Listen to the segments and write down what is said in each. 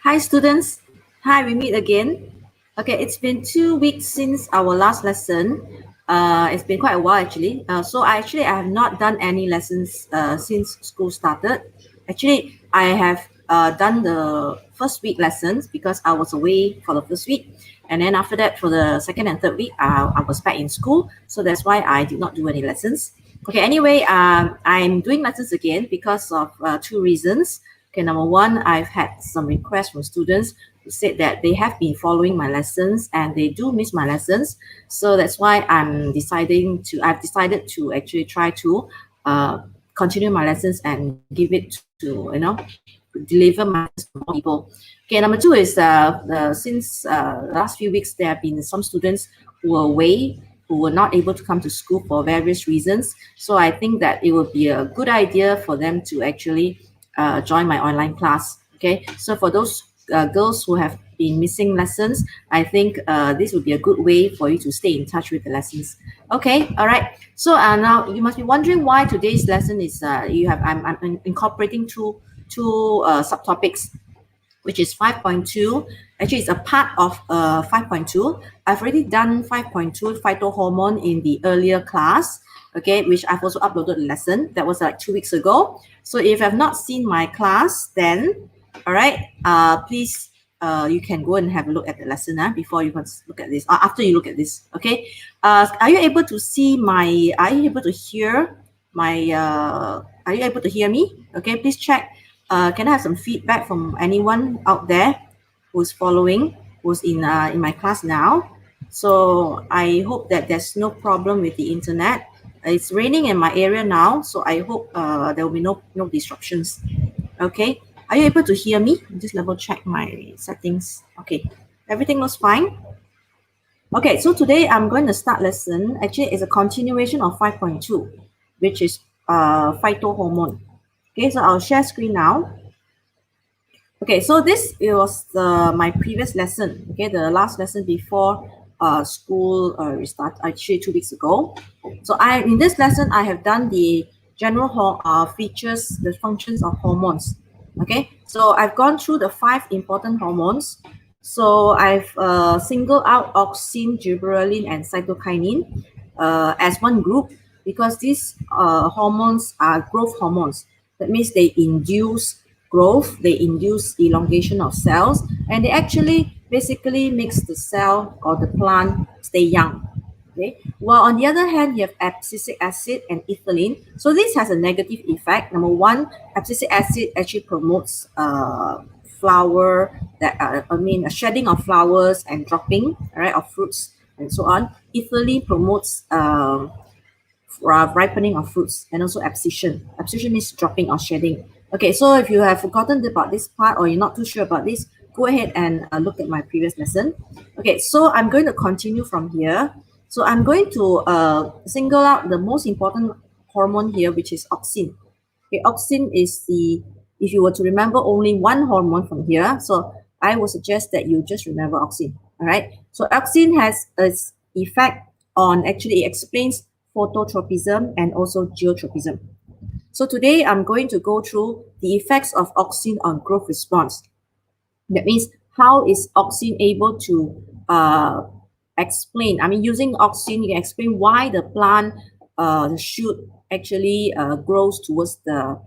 Hi students, hi, we meet again. Okay, it's been 2 weeks since our last lesson. It's been quite a while actually. So I have not done any lessons since school started. Actually, I have done the first week lessons because I was away for the first week. And then after that, for the second and third week, I was back in school. So that's why I did not do any lessons. Okay, anyway, I'm doing lessons again because of two reasons. Okay, number one, I've had some requests from students who said that they have been following my lessons and they do miss my lessons. So that's why I've decided to actually try to continue my lessons and give it to, deliver my lessons to more people. Okay, number two is since the last few weeks, there have been some students who were away, who were not able to come to school for various reasons. So I think that it would be a good idea for them to actually join my online class. Okay, so for those girls who have been missing lessons, I think this would be a good way for you to stay in touch with the lessons. Okay, all right. So now you must be wondering why today's lesson is I'm incorporating two subtopics, which is 5.2. Actually, it's a part of 5.2. I've already done 5.2 phytohormone in the earlier class, okay, which I've also uploaded the lesson. That was like 2 weeks ago. So if you have not seen my class, then, all right, please, you can go and have a look at the lesson before you look at this, or after you look at this, okay? Are you able to see my, are you able to hear my, are you able to hear me? Okay, please check. Can I have some feedback from anyone out there who's following, who's in my class now? So I hope that there's no problem with the internet. It's raining in my area now, so I hope there will be no disruptions. Okay, are you able to hear me? Just level check my settings. Okay, everything looks fine. Okay, so today I'm going to start lesson. Actually, it's a continuation of 5.2, which is phytohormone. Okay, so I'll share screen now. Okay, so this was my previous lesson. Okay, the last lesson before school restart, actually 2 weeks ago. So in this lesson, I have done the general features, the functions of hormones. Okay, so I've gone through the 5 important hormones. So I've singled out Auxin, Gibberellin, and Cytokinin as one group because these hormones are growth hormones. That means they induce growth, they induce elongation of cells, and they actually basically makes the cell or the plant stay young. Okay. While on the other hand, you have abscisic acid and ethylene. So this has a negative effect. Number one, abscisic acid actually promotes flower a shedding of flowers and dropping, right, of fruits and so on. Ethylene promotes ripening of fruits and also abscission. Abscission means dropping or shedding. Okay, so if you have forgotten about this part or you're not too sure about this, go ahead and look at my previous lesson. Okay, so I'm going to continue from here. So I'm going to single out the most important hormone here, which is auxin. Okay, auxin is if you were to remember only one hormone from here, so I would suggest that you just remember auxin. All right, so auxin has its effect on, actually it explains phototropism and also geotropism. So today I'm going to go through the effects of auxin on growth response. That means how is auxin able to explain, using auxin, you can explain why the plant, the shoot actually grows towards the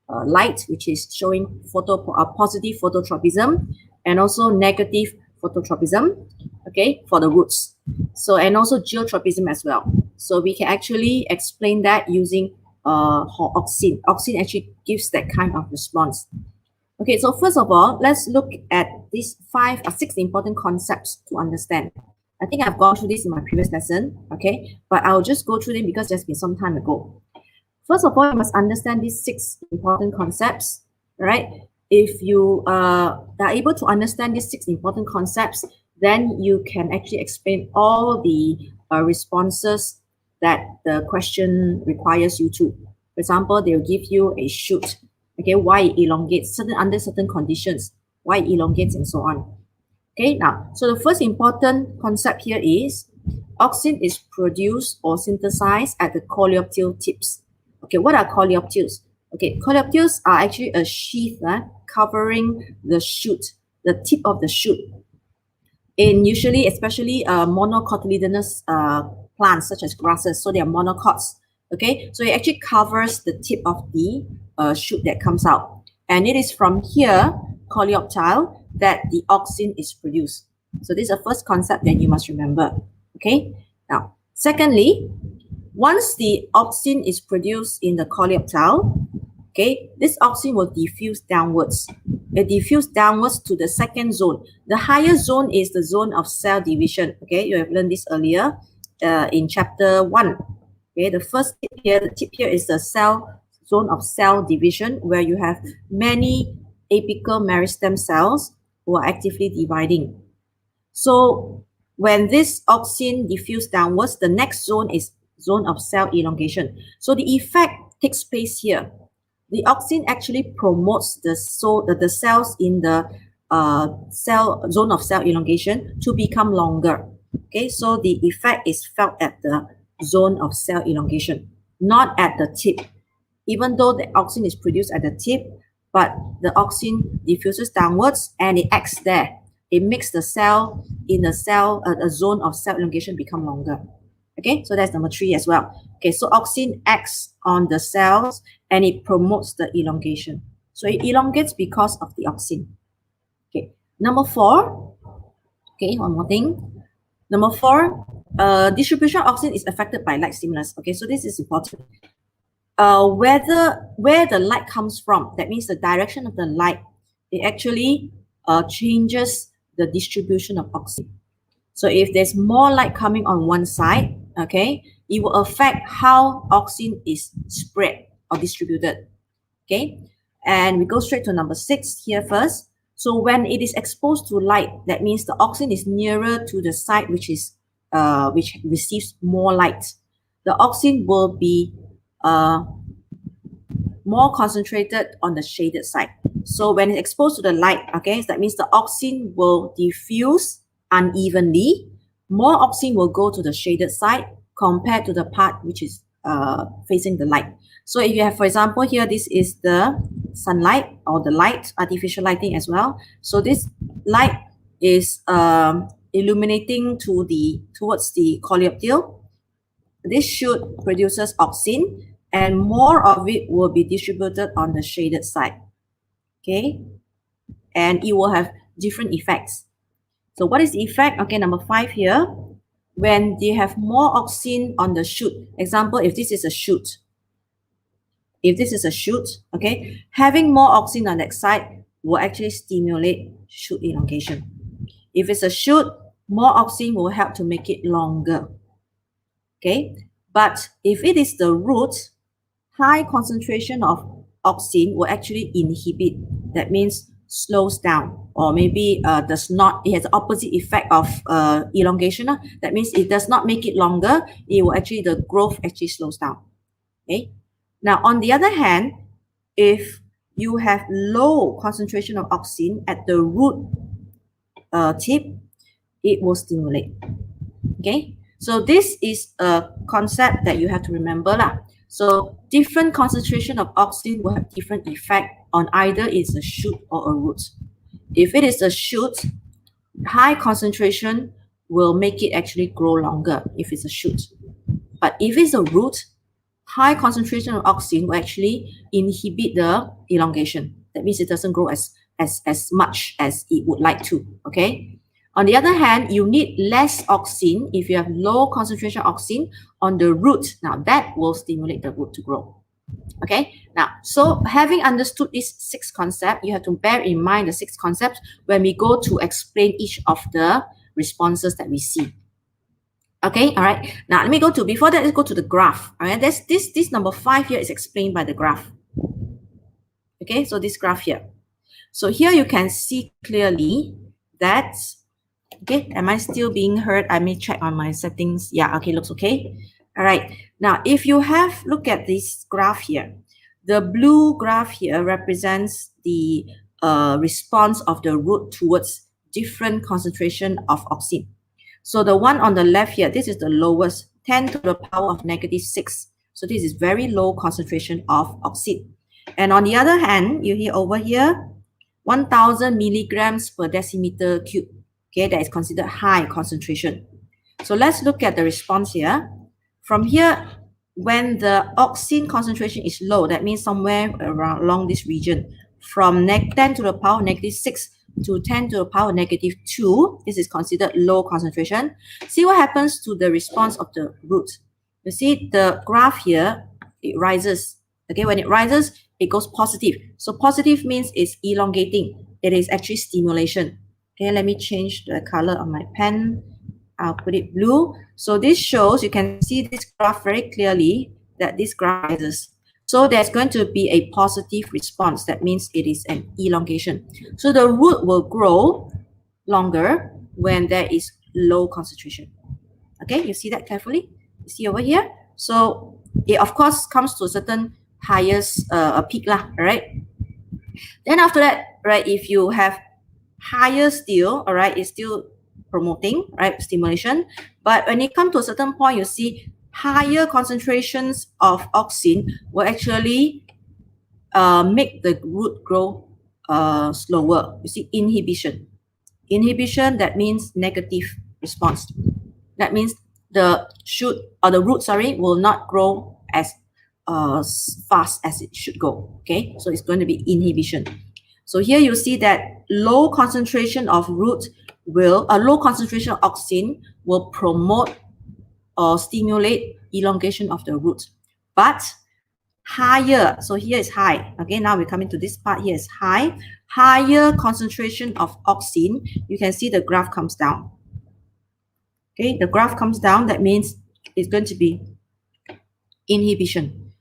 light, which is showing positive phototropism and also negative phototropism, okay, for the roots. So, and also geotropism as well. So we can actually explain that using auxin. Auxin actually gives that kind of response. Okay, so first of all, let's look at these 5 or 6 important concepts to understand. I think I've gone through this in my previous lesson, okay, but I'll just go through them because it's been some time ago. First of all, you must understand these 6 important concepts, right? If you are able to understand these 6 important concepts, then you can actually explain all the responses that the question requires you to. For example, they'll give you a shoot, okay, why it elongates, under certain conditions, why it elongates and so on. Okay, now, so the first important concept here is auxin is produced or synthesized at the Colliopteal tips. Okay, what are Colliopteals? Okay, Colliopteals are actually a sheath covering the shoot. the tip of the shoot. In usually, especially monocotyledonous plants such as grasses, so they are monocots. Okay, so it actually covers the tip of the shoot that comes out, and it is from here, Colliopteal, that the auxin is produced. So this is the first concept that you must remember. Okay, now secondly, once the auxin is produced in the Colliopteal, okay, this auxin will diffuse downwards. It diffuses downwards to the second zone. The higher zone is the zone of cell division. Okay, you have learned this earlier in chapter 1. Okay, the first tip here, the tip here is the zone of cell division, where you have many apical meristem cells who are actively dividing. So when this auxin diffuses downwards, the next zone is zone of cell elongation. So the effect takes place here. The auxin actually promotes the cells in the zone of cell elongation to become longer. Okay, so the effect is felt at the zone of cell elongation, not at the tip. Even though the auxin is produced at the tip, but the auxin diffuses downwards and it acts there. It makes the cell in the zone of cell elongation become longer. Okay, so that's number 3 as well. Okay, so auxin acts on the cells and it promotes the elongation. So it elongates because of the auxin. Okay, number 4. Okay, one more thing. Number 4, distribution of auxin is affected by light stimulus. Okay, so this is important. Where the light comes from, that means the direction of the light, it actually changes the distribution of auxin. So if there's more light coming on one side, okay, it will affect how auxin is spread or distributed. Okay, and we go straight to number 6 here first. So when it is exposed to light, that means the auxin is nearer to the side which receives more light. The auxin will be more concentrated on the shaded side. So when it's exposed to the light, okay, that means the auxin will diffuse unevenly. More auxin will go to the shaded side compared to the part which is facing the light. So if you have, for example, here, this is the sunlight or the light, artificial lighting as well. So this light is illuminating towards the Colliopteal. This shoot produces auxin, and more of it will be distributed on the shaded side. Okay, and it will have different effects. So what is the effect? Okay, number 5 here. When they have more auxin on the shoot, example, if this is a shoot, okay, having more auxin on that side will actually stimulate shoot elongation. If it's a shoot, more auxin will help to make it longer. Okay, but if it is the root, high concentration of auxin will actually inhibit. That means slows down, or maybe does not. It has the opposite effect of elongation. That means it does not make it longer. It will actually, the growth actually slows down. Okay. Now, on the other hand, if you have low concentration of auxin at the root tip, it will stimulate. Okay. So this is a concept that you have to remember lah. So different concentration of auxin will have different effect on either it's a shoot or a root. If it is a shoot, high concentration will make it actually grow longer if it's a shoot. But if it's a root, high concentration of auxin will actually inhibit the elongation. That means it doesn't grow as much as it would like to. Okay. On the other hand, you need less auxin if you have low concentration auxin on the root. Now that will stimulate the root to grow. Okay, now, so having understood this 6 concepts, you have to bear in mind the 6 concepts when we go to explain each of the responses that we see. Okay, all right. Now let me go to, before that, let's go to the graph. All right, this number 5 here is explained by the graph. Okay, so this graph here. So here you can see clearly that, okay, am I still being heard? I may check on my settings. Yeah, okay, looks okay. All right. Now, if you look at this graph here, the blue graph here represents the response of the root towards different concentration of auxin. So the one on the left here, this is the lowest, 10 to the power of -6. So this is very low concentration of auxin. And on the other hand, you hear over here, 1000 milligrams per decimeter cube. Okay, that is considered high concentration. So let's look at the response here. From here, when the auxin concentration is low, that means somewhere around along this region, from 10 to the power negative 6 to 10 to the power negative 2, this is considered low concentration. See what happens to the response of the root. You see the graph here, it rises. Okay, when it rises, it goes positive. So positive means it's elongating. It is actually stimulation. Okay, let me change the color of my pen. I'll put it blue. So this shows, you can see this graph very clearly, that this graph rises. So there's going to be a positive response. That means it is an elongation. So the root will grow longer when there is low concentration. Okay, you see that carefully? You see over here? So it of course comes to a certain highest peak lah, right? Then after that, right, if you have higher still, all right, it's still promoting, right, stimulation. But when it comes to a certain point, you see higher concentrations of auxin will actually make the root grow slower. You see, inhibition. Inhibition, that means negative response. That means the shoot or the root, sorry, will not grow as fast as it should go. Okay, so it's going to be inhibition. So here you see that low concentration of root will, a low concentration of auxin will promote or stimulate elongation of the root. But higher, so here is high. Okay, now we're coming to this part, here is high. Higher concentration of auxin, you can see the graph comes down. Okay, the graph comes down, that means it's going to be inhibition.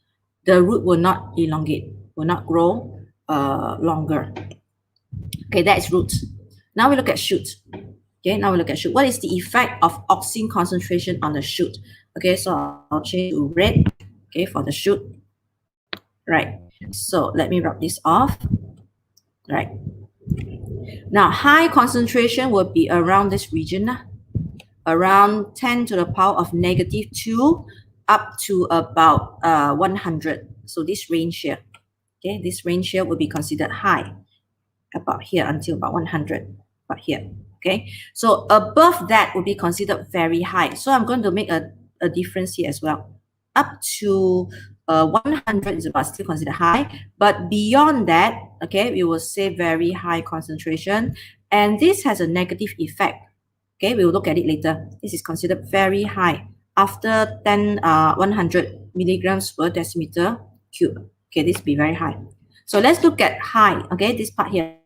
The root will not elongate, will not grow longer. Okay, that is root. Now we look at shoot. Okay, now we look at shoot. What is the effect of auxin concentration on the shoot? Okay, so I'll change to red, okay, for the shoot. Right, so let me rub this off. Right. Now, high concentration will be around this region, around 10 to the power of negative 2 up to about 100. So this range here, okay, this range here will be considered high, about here until about 100, about here. Okay, so above that would be considered very high. So I'm going to make a difference here as well. Up to 100 is about still considered high, but beyond that, okay, we will say very high concentration, and this has a negative effect. Okay, we will look at it later. This is considered very high after 100 milligrams per decimeter cube. Okay, this will be very high. So let's look at high. Okay, this part here.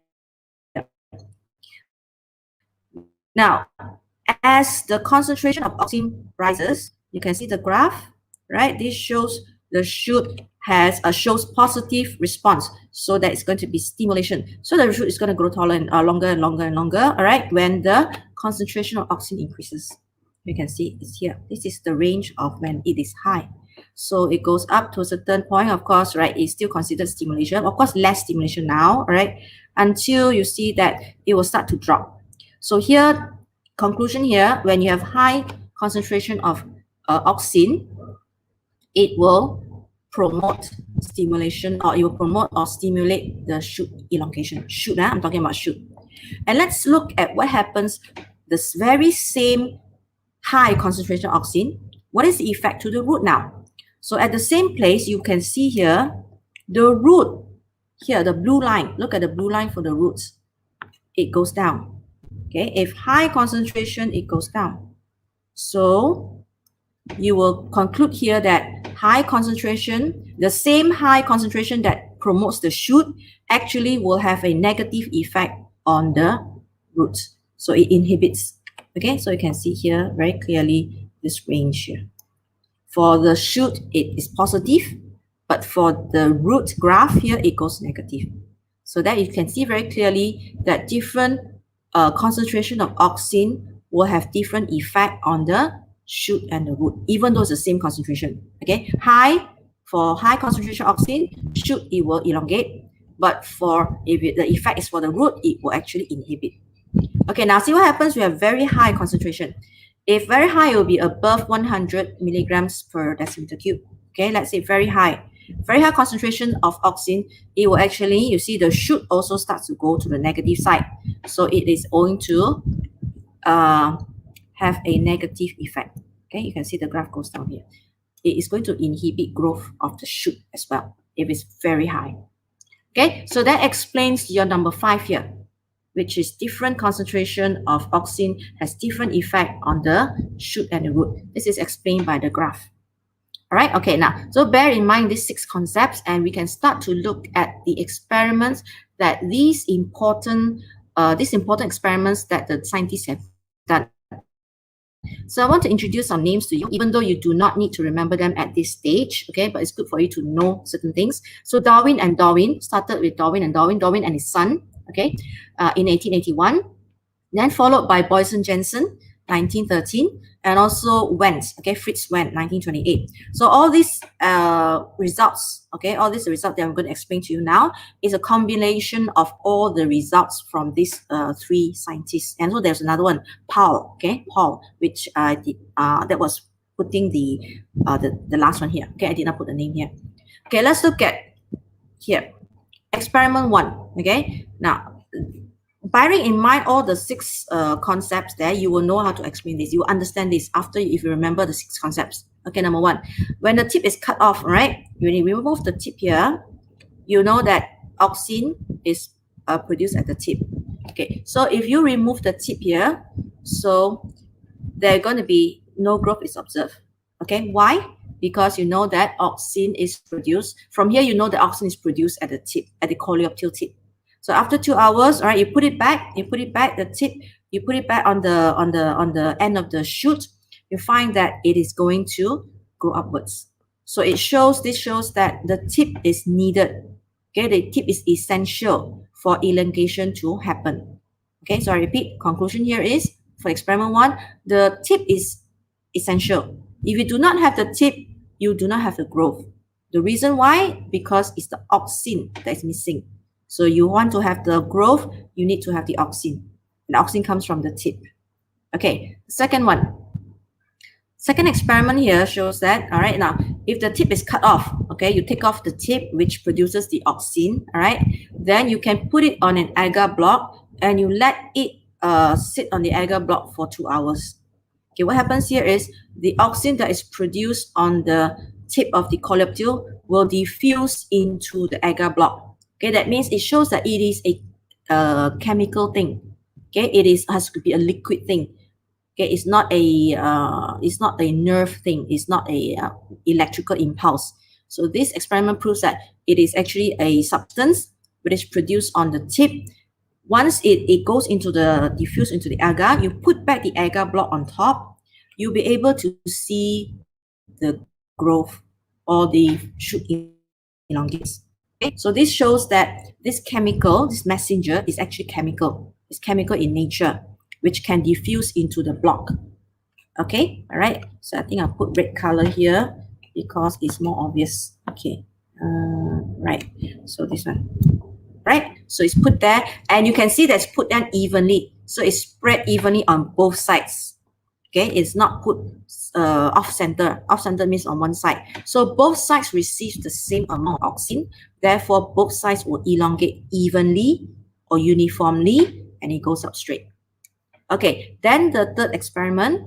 Now, as the concentration of auxin rises, you can see the graph, right? This shows the shoot shows positive response, so that it's going to be stimulation. So the shoot is going to grow taller and longer and longer and longer. All right, when the concentration of auxin increases, you can see it's here. This is the range of when it is high. So it goes up to a certain point, of course, right? It's still considered stimulation. Of course, less stimulation now, right? Until you see that it will start to drop. So here, conclusion here, when you have high concentration of auxin, it will promote stimulation, or it will promote or stimulate the shoot elongation. Shoot, I'm talking about shoot. And let's look at what happens, this very same high concentration of auxin. What is the effect to the root now? So at the same place, you can see here, the root, here, the blue line, look at the blue line for the roots. It goes down. Okay, if high concentration, it goes down. So you will conclude here that high concentration, the same high concentration that promotes the shoot, actually will have a negative effect on the roots. So it inhibits. Okay, so you can see here very clearly this range here. For the shoot, it is positive, but for the root graph here, it goes negative. So that you can see very clearly that different concentration of auxin will have different effect on the shoot and the root, even though it's the same concentration. Okay, for high concentration auxin, shoot, it will elongate, but if the effect is for the root, it will actually inhibit. Okay, now see what happens. We have very high concentration. If very high, it will be above 100 milligrams per decimeter cube. Okay, let's say very high. Very high concentration of auxin, it will actually, you see the shoot also starts to go to the negative side. So it is going to have a negative effect. Okay, you can see the graph goes down here. It is going to inhibit growth of the shoot as well if it's very high. Okay, so that explains your number 5 here, which is different concentration of auxin has different effect on the shoot and the root. This is explained by the graph. All right, okay, now, so bear in mind these 6 concepts and we can start to look at the experiments that these important experiments that the scientists have done. So I want to introduce some names to you, even though you do not need to remember them at this stage, okay, but it's good for you to know certain things. So Darwin started with Darwin and his son, okay, in 1881, then followed by Boysen-Jensen, 1913, and also Wendt, okay, Fritz Wendt, 1928. So all these results, okay, all these results that I'm going to explain to you now is a combination of all the results from these 3 scientists. And so there's another one, Paul, okay, Paul, which I did, that was putting the last one here. Okay, I did not put the name here. Okay, let's look at here. Experiment 1, okay. Now, bearing in mind all the 6 concepts there, you will know how to explain this. You will understand this after if you remember the 6 concepts. Okay, number 1, when the tip is cut off, right? When you remove the tip here, you know that auxin is produced at the tip. Okay, so if you remove the tip here, so there's going to be no growth is observed. Okay, why? Because you know that auxin is produced. From here, you know that auxin is produced at the tip, at the Colliopteal tip. So after 2 hours, all right, you put it back, the tip, you put it back on the end of the shoot, you find that it is going to go upwards. So this shows that the tip is needed. Okay, the tip is essential for elongation to happen. Okay, so I repeat, conclusion here is for experiment 1, the tip is essential. If you do not have the tip, you do not have the growth. The reason why? Because it's the auxin that is missing. So you want to have the growth, you need to have the auxin. And auxin comes from the tip. Okay, second one. Second experiment here shows that, all right, now, if the tip is cut off, okay, you take off the tip, which produces the auxin, all right, then you can put it on an agar block and you let it sit on the agar block for 2 hours. Okay, what happens here is the auxin that is produced on the tip of the Colliopteal will diffuse into the agar block. Okay, that means it shows that it is a chemical thing. Okay, has to be a liquid thing. Okay, it's not a nerve thing. It's not a electrical impulse. So this experiment proves that it is actually a substance which is produced on the tip. Once it goes into diffuse into the agar, you put back the agar block on top, you'll be able to see the growth or the shoot elongates. Okay, so this shows that this chemical, this messenger, is actually chemical. It's chemical in nature, which can diffuse into the block. Okay, all right. So I think I'll put red color here because it's more obvious. Okay, right. So this one, right? So it's put there, and you can see that's put down evenly. So it's spread evenly on both sides. Okay, it's not put off center. Off center means on one side. So both sides receive the same amount of auxin. Therefore, both sides will elongate evenly or uniformly, and it goes up straight. Okay, then the third experiment,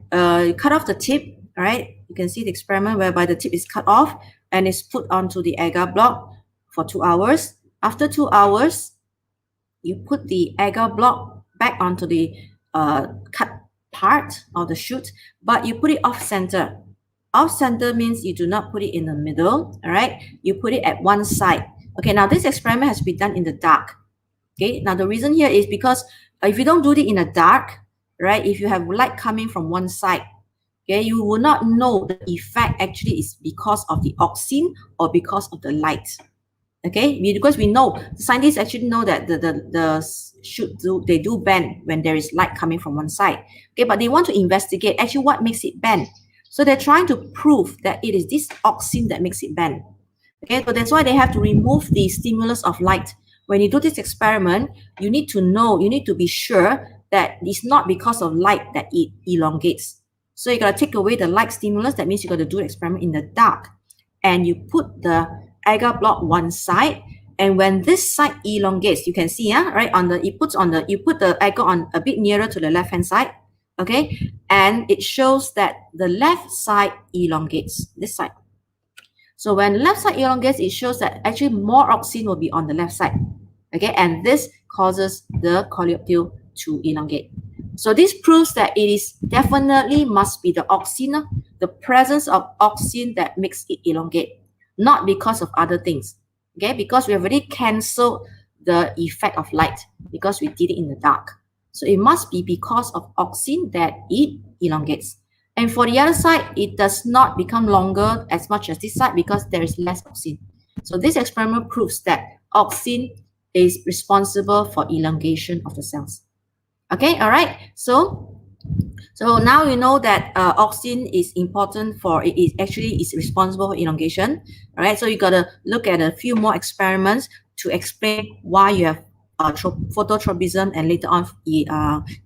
cut off the tip. All right, you can see the experiment whereby the tip is cut off and is put onto the agar block for 2 hours. After 2 hours, you put the agar block back onto the cut part of the shoot, but you put it off center. Off center means you do not put it in the middle, all right? You put it at one side. Okay, now this experiment has to be done in the dark. Okay, now the reason here is because if you don't do it in the dark, right, if you have light coming from one side, okay, you will not know the effect actually is because of the auxin or because of the light. Okay, because we know, the scientists actually know that the shoot they do bend when there is light coming from one side. Okay, but they want to investigate actually what makes it bend. So they're trying to prove that it is this auxin that makes it bend. Okay, so that's why they have to remove the stimulus of light. When you do this experiment, you need to know, you need to be sure that it's not because of light that it elongates. So you got to take away the light stimulus. That means you got to do the experiment in the dark. and you put the agar block one side, and when this side elongates, you can see, right, on the, you put the agar on a bit nearer to the left hand side, okay, and it shows that the left side elongates, this side. So when the left side elongates, it shows that actually more auxin will be on the left side, okay, and this causes the Colliopteal to elongate. So this proves that it is definitely must be the auxin, the presence of auxin, that makes it elongate, not because of other things, okay, because we have already cancelled the effect of light because we did it in the dark. So it must be because of auxin that it elongates. And for the other side, it does not become longer as much as this side because there is less auxin. So this experiment proves that auxin is responsible for elongation of the cells. Okay, all right. So now you know that auxin is important for, it is actually is responsible for elongation. All right, so you got to look at a few more experiments to explain why you have phototropism and later on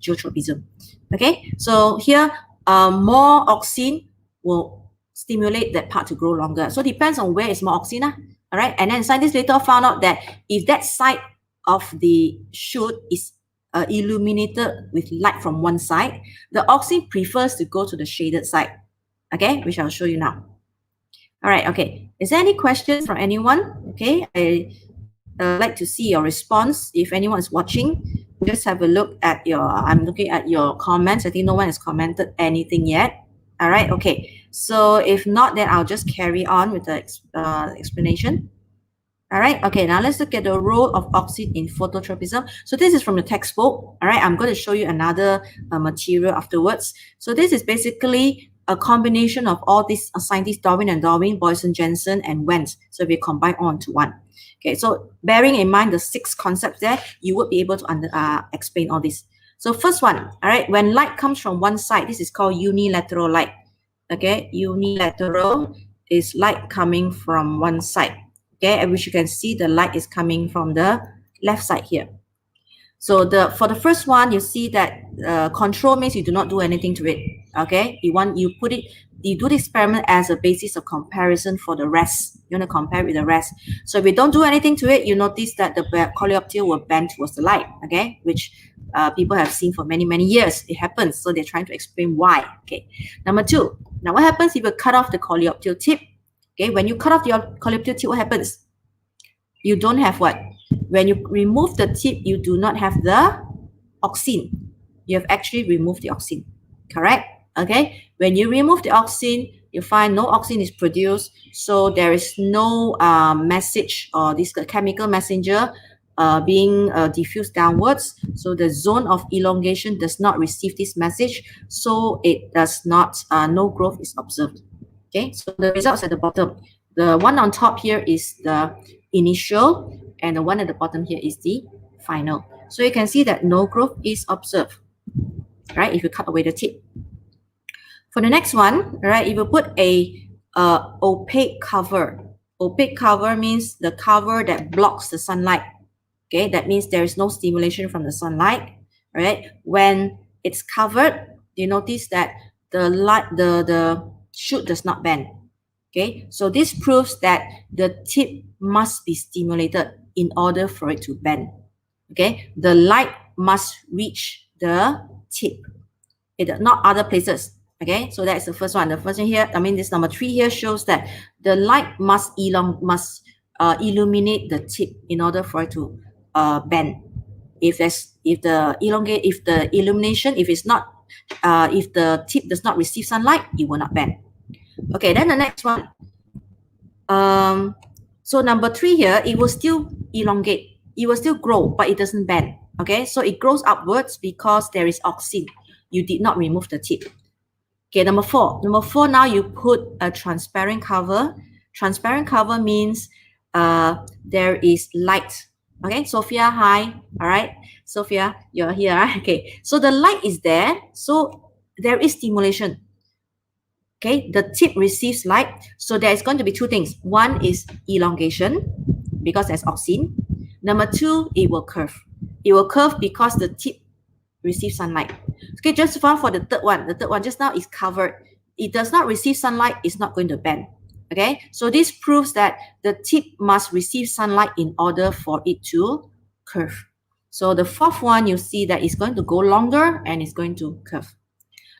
geotropism. Okay, so here more auxin will stimulate that part to grow longer. So it depends on where is more auxin. All right, and then scientists later found out that if that side of the shoot is illuminated with light from one side, the auxin prefers to go to the shaded side, okay, which I'll show you now. All right, okay, is there any questions from anyone? Okay, I like to see your response. If anyone is watching, just have a look at your, I'm looking at your comments. I think no one has commented anything yet. All right, okay, so if not, then I'll just carry on with the explanation. All right, okay, now let's look at the role of auxin in phototropism. So this is from the textbook. All right, I'm going to show you another material afterwards. So this is basically a combination of all these scientists, Darwin and Darwin, Boyson, Jensen, and Wentz. So we combine all into one. Okay, so bearing in mind the 6 concepts there, you would be able to explain all this. So first one, all right, when light comes from one side, this is called unilateral light. Okay, unilateral is light coming from one side. Okay, which you can see the light is coming from the left side here. So for the first one, you see that control means you do not do anything to it. Okay, you do the experiment as a basis of comparison for the rest. You want to compare with the rest. So if we don't do anything to it, you notice that the Colliopteal will bend towards the light. Okay, which people have seen for many, many years. It happens. So they're trying to explain why. Okay, number 2. Now what happens if you cut off the Colliopteal tip? Okay, when you cut off your Colliopteal tip, what happens? You don't have what? When you remove the tip, you do not have the auxin. You have actually removed the auxin, correct? Okay, when you remove the auxin, you find no auxin is produced, so there is no message or this chemical messenger being diffused downwards. So the zone of elongation does not receive this message, so it does not, no growth is observed. Okay, so the results at the bottom. The one on top here is the initial, and the one at the bottom here is the final. So you can see that no growth is observed, right, if you cut away the tip. For the next one, right, if you put a opaque cover. Opaque cover means the cover that blocks the sunlight. Okay, that means there is no stimulation from the sunlight, right? When it's covered, you notice that the light, the shoot does not bend. Okay, so this proves that the tip must be stimulated in order for it to bend. Okay, the light must reach the tip, not other places. Okay, so that's the first one. The first one here, I mean, this number 3 here shows that the light must illuminate the tip in order for it to bend. If the illumination, if the tip does not receive sunlight, it will not bend. Okay, then the next one. So number 3 here, it will still elongate. It will still grow, but it doesn't bend. Okay, so it grows upwards because there is auxin. You did not remove the tip. Okay, number 4. Number 4, now you put a transparent cover. Transparent cover means there is light. Okay, Sophia, hi. All right, Sophia, you're here. Right? Okay, so the light is there, so there is stimulation. Okay, the tip receives light, so there is going to be 2 things. One is elongation, because there's auxin. Number 2, it will curve. It will curve because the tip receives sunlight. Okay, just for the third one. The third one just now is covered. It does not receive sunlight, it's not going to bend. Okay, so this proves that the tip must receive sunlight in order for it to curve. So the fourth one, you see that it's going to go longer and it's going to curve.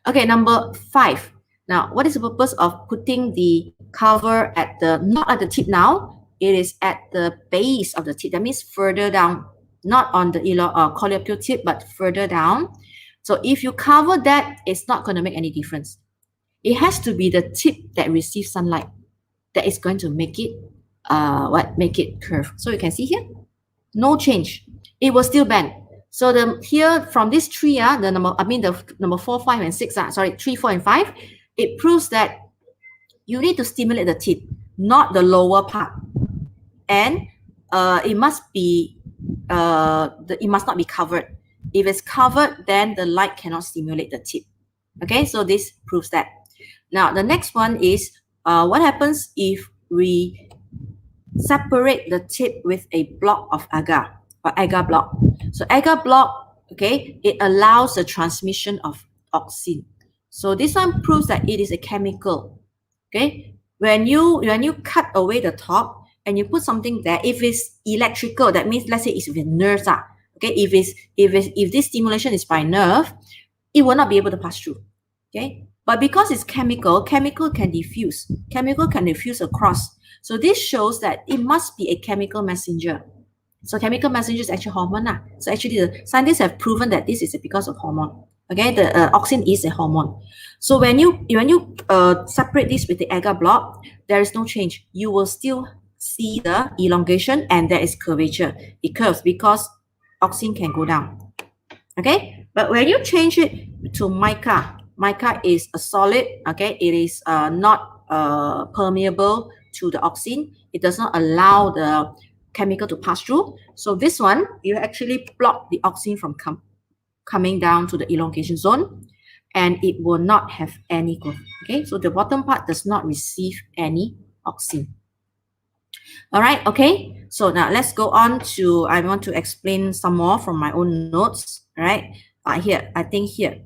Okay, number 5. Now, what is the purpose of putting the cover at the, not at the tip now, it is at the base of the tip. That means further down, not on the colloquial tip, but further down. So if you cover that, it's not going to make any difference. It has to be the tip that receives sunlight that is going to make it, make it curve. So you can see here, no change. It will still bend. So the here from this three, the number 4, 5, and 6, sorry, 3, 4, and 5, it proves that you need to stimulate the tip, not the lower part, and it must be it must not be covered. If it's covered, then the light cannot stimulate the tip. Okay, so this proves that. Now the next one is what happens if we separate the tip with a block of agar or agar block. So agar block, okay, it allows the transmission of auxin. So this one proves that it is a chemical. Okay, when you cut away the top and you put something there, if it's electrical, that means let's say it's with nerves. Okay, if this stimulation is by nerve, it will not be able to pass through. Okay, but because it's chemical can diffuse. Chemical can diffuse across. So this shows that it must be a chemical messenger. So chemical messenger is actually hormone. So actually the scientists have proven that this is because of hormone. Okay, the auxin is a hormone. So when you separate this with the agar block, there is no change. You will still see the elongation and there is curvature. It curves because auxin can go down. Okay, but when you change it to mica, mica is a solid. Okay, it is not permeable to the auxin. It does not allow the chemical to pass through. So this one, you actually block the auxin from coming down to the elongation zone, and it will not have any growth. Okay, so the bottom part does not receive any auxin. All right, okay, so now let's go on to, I want to explain some more from my own notes. All right, here, I think here.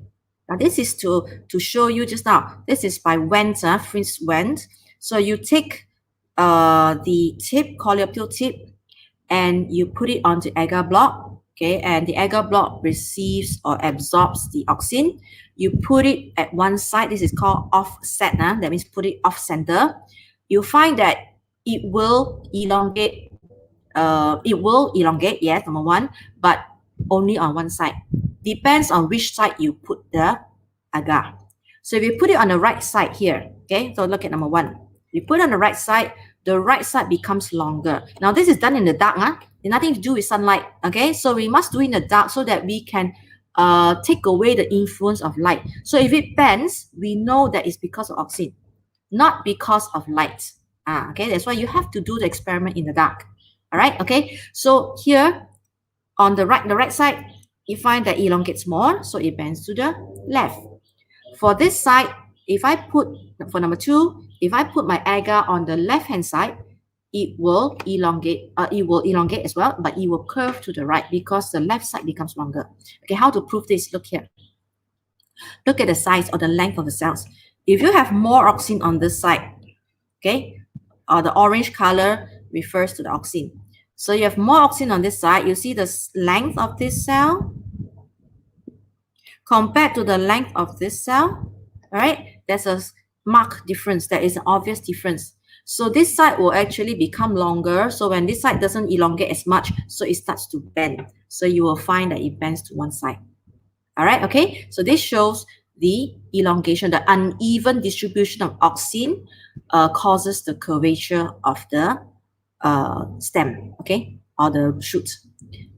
Now this is to show you just now. This is by Wendt, Fritz Wendt. So you take the tip, Colliopteal tip, and you put it onto agar block, okay, and the agar block receives or absorbs the auxin. You put it at one side. This is called offset. That means put it off center. You find that it will elongate. Yes, number 1, but only on one side. Depends on which side you put the agar. So if you put it on the right side here, okay, so look at number 1. You put it on the right side, the right side becomes longer. Now this is done in the dark, nothing to do with sunlight. Okay, so we must do it in the dark so that we can take away the influence of light. So if it bends, we know that it's because of auxin, not because of light. Okay, that's why you have to do the experiment in the dark. All right, okay, so here on the right side, you find that it elongates more, so it bends to the left. For this side, if I put, for number 2, if I put my agar on the left hand side, it will elongate. It will elongate as well, but it will curve to the right because the left side becomes longer. Okay, how to prove this? Look here. Look at the size or the length of the cells. If you have more auxin on this side, okay, the orange color refers to the auxin. So you have more auxin on this side. You see the length of this cell compared to the length of this cell. All right, there's a marked difference. There is an obvious difference. So this side will actually become longer. So when this side doesn't elongate as much, so it starts to bend. So you will find that it bends to one side. All right, okay. So this shows the elongation, the uneven distribution of auxin causes the curvature of the stem, okay, or the shoot.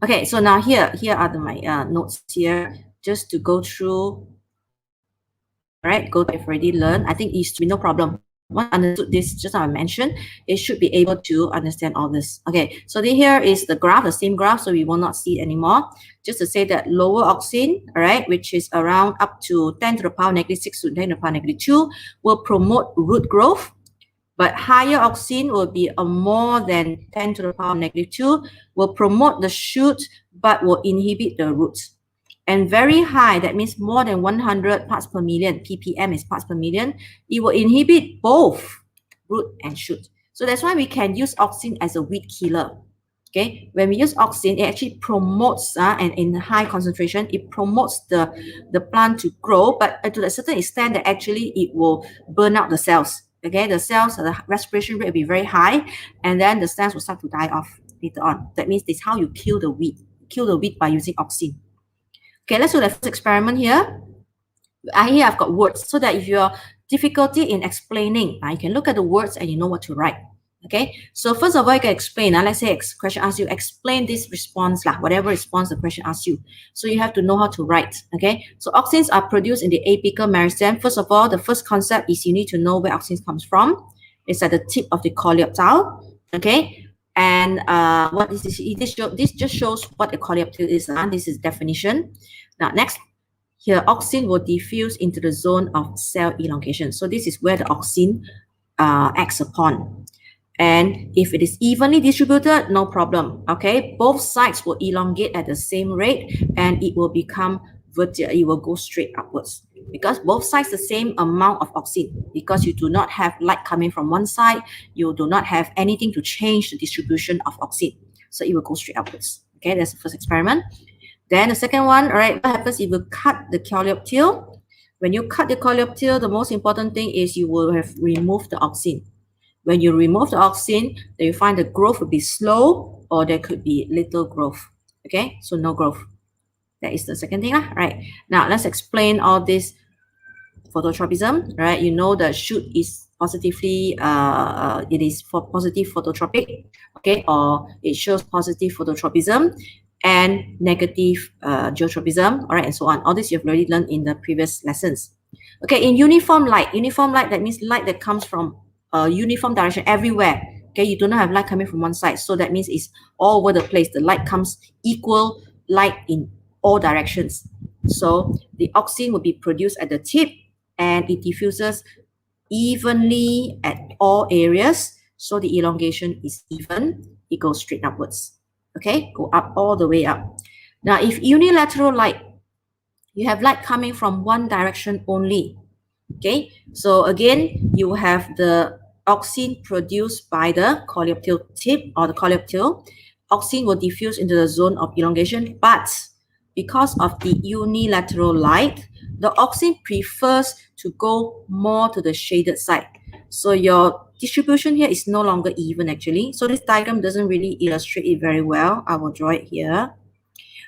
Okay, so now here are my notes here, just to go through. All right, go if already learned. I think it should be no problem. Once understood this, just now I mentioned, it should be able to understand all this. Okay, so here is the graph, the same graph, so we will not see it anymore. Just to say that lower auxin, all right, which is around up to 10 to the power negative 6 to 10 to the power negative 2, will promote root growth. But higher auxin will be a more than 10 to the power negative 2, will promote the shoot, but will inhibit the roots. And very high, that means more than 100 parts per million, ppm is parts per million, it will inhibit both root and shoot. So that's why we can use auxin as a weed killer. Okay, when we use auxin, it actually promotes and in high concentration, it promotes the plant to grow, but to a certain extent that actually it will burn out the cells. Okay, the cells, the respiration rate will be very high, and then the cells will start to die off later on. That means this is how you kill the weed. Kill the weed by using auxin. Okay, let's do the first experiment here. Here I've got words, so that if you're difficulty in explaining, you can look at the words and you know what to write. Okay, so first of all, you can explain. Let's say question asks you, explain this response, whatever response the question asks you. So you have to know how to write. Okay, so auxins are produced in the apical meristem. First of all, the first concept is you need to know where auxins comes from. It's at the tip of the Colliopteal. Okay, and what is this? This just shows what the Colliopteal is. This is definition. Now next, here auxin will diffuse into the zone of cell elongation. So this is where the auxin acts upon. And if it is evenly distributed, no problem. Okay, both sides will elongate at the same rate, and it will become vertical. It will go straight upwards because both sides the same amount of auxin. Because you do not have light coming from one side, you do not have anything to change the distribution of auxin. So it will go straight upwards. Okay, that's the first experiment. Then the second one, all right, what happens if you cut the Colliopteal? When you cut the Colliopteal, the most important thing is you will have removed the auxin. When you remove the auxin, then you find the growth will be slow, or there could be little growth. Okay, so no growth. That is the second thing, right? Now let's explain all this phototropism, right? You know the shoot is positively, it is for positive phototropic, okay, or it shows positive phototropism and negative geotropism, all right, and so on. All this you've already learned in the previous lessons. Okay, in uniform light, that means light that comes from uniform direction everywhere. Okay, you do not have light coming from one side, so that means it's all over the place. The light comes equal light in all directions. So the auxin will be produced at the tip, and it diffuses evenly at all areas. So the elongation is even. It goes straight upwards. Okay, go up all the way up. Now, if unilateral light, you have light coming from one direction only. Okay, so again, you have the auxin produced by the Colliopteal tip or the Colliopteal. Auxin will diffuse into the zone of elongation, but because of the unilateral light, the auxin prefers to go more to the shaded side. So your distribution here is no longer even actually. So this diagram doesn't really illustrate it very well. I will draw it here.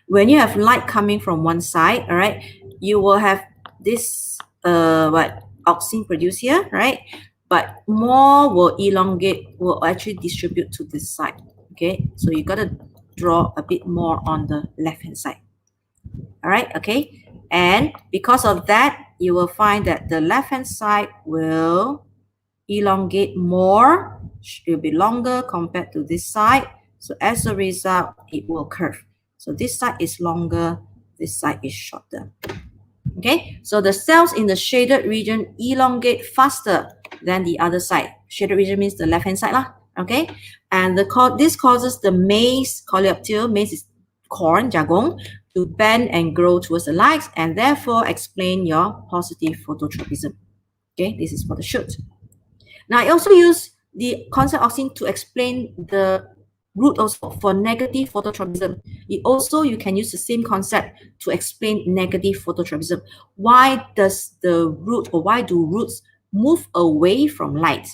When you have light coming from one side, all right, you will have this auxin produced here, right? But more will elongate, will actually distribute to this side. Okay, so you gotta draw a bit more on the left-hand side. All right, okay, and because of that, you will find that the left-hand side will elongate more. It will be longer compared to this side. So as a result, it will curve. So this side is longer, this side is shorter. Okay, so the cells in the shaded region elongate faster than the other side. Shaded region means the left-hand side lah. Okay, and this causes the maize, Colliopteal, maize is corn, jagung, to bend and grow towards the light, and therefore explain your positive phototropism. Okay, this is for the shoot. Now, I also use the concept of auxin to explain the root also for negative phototropism. You can use the same concept to explain negative phototropism. Why does the root, or why do roots move away from light?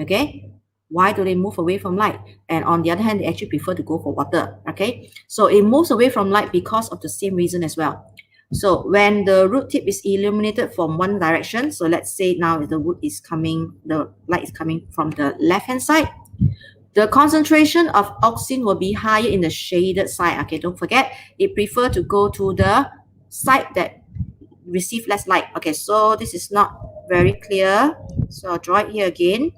Okay, why do they move away from light? And on the other hand, they actually prefer to go for water. Okay, so it moves away from light because of the same reason as well. So when the root tip is illuminated from one direction, so let's say now the light is coming from the left-hand side, the concentration of auxin will be higher in the shaded side. Okay, don't forget, it prefers to go to the side that receive less light. Okay, so this is not very clear. So I'll draw it here again.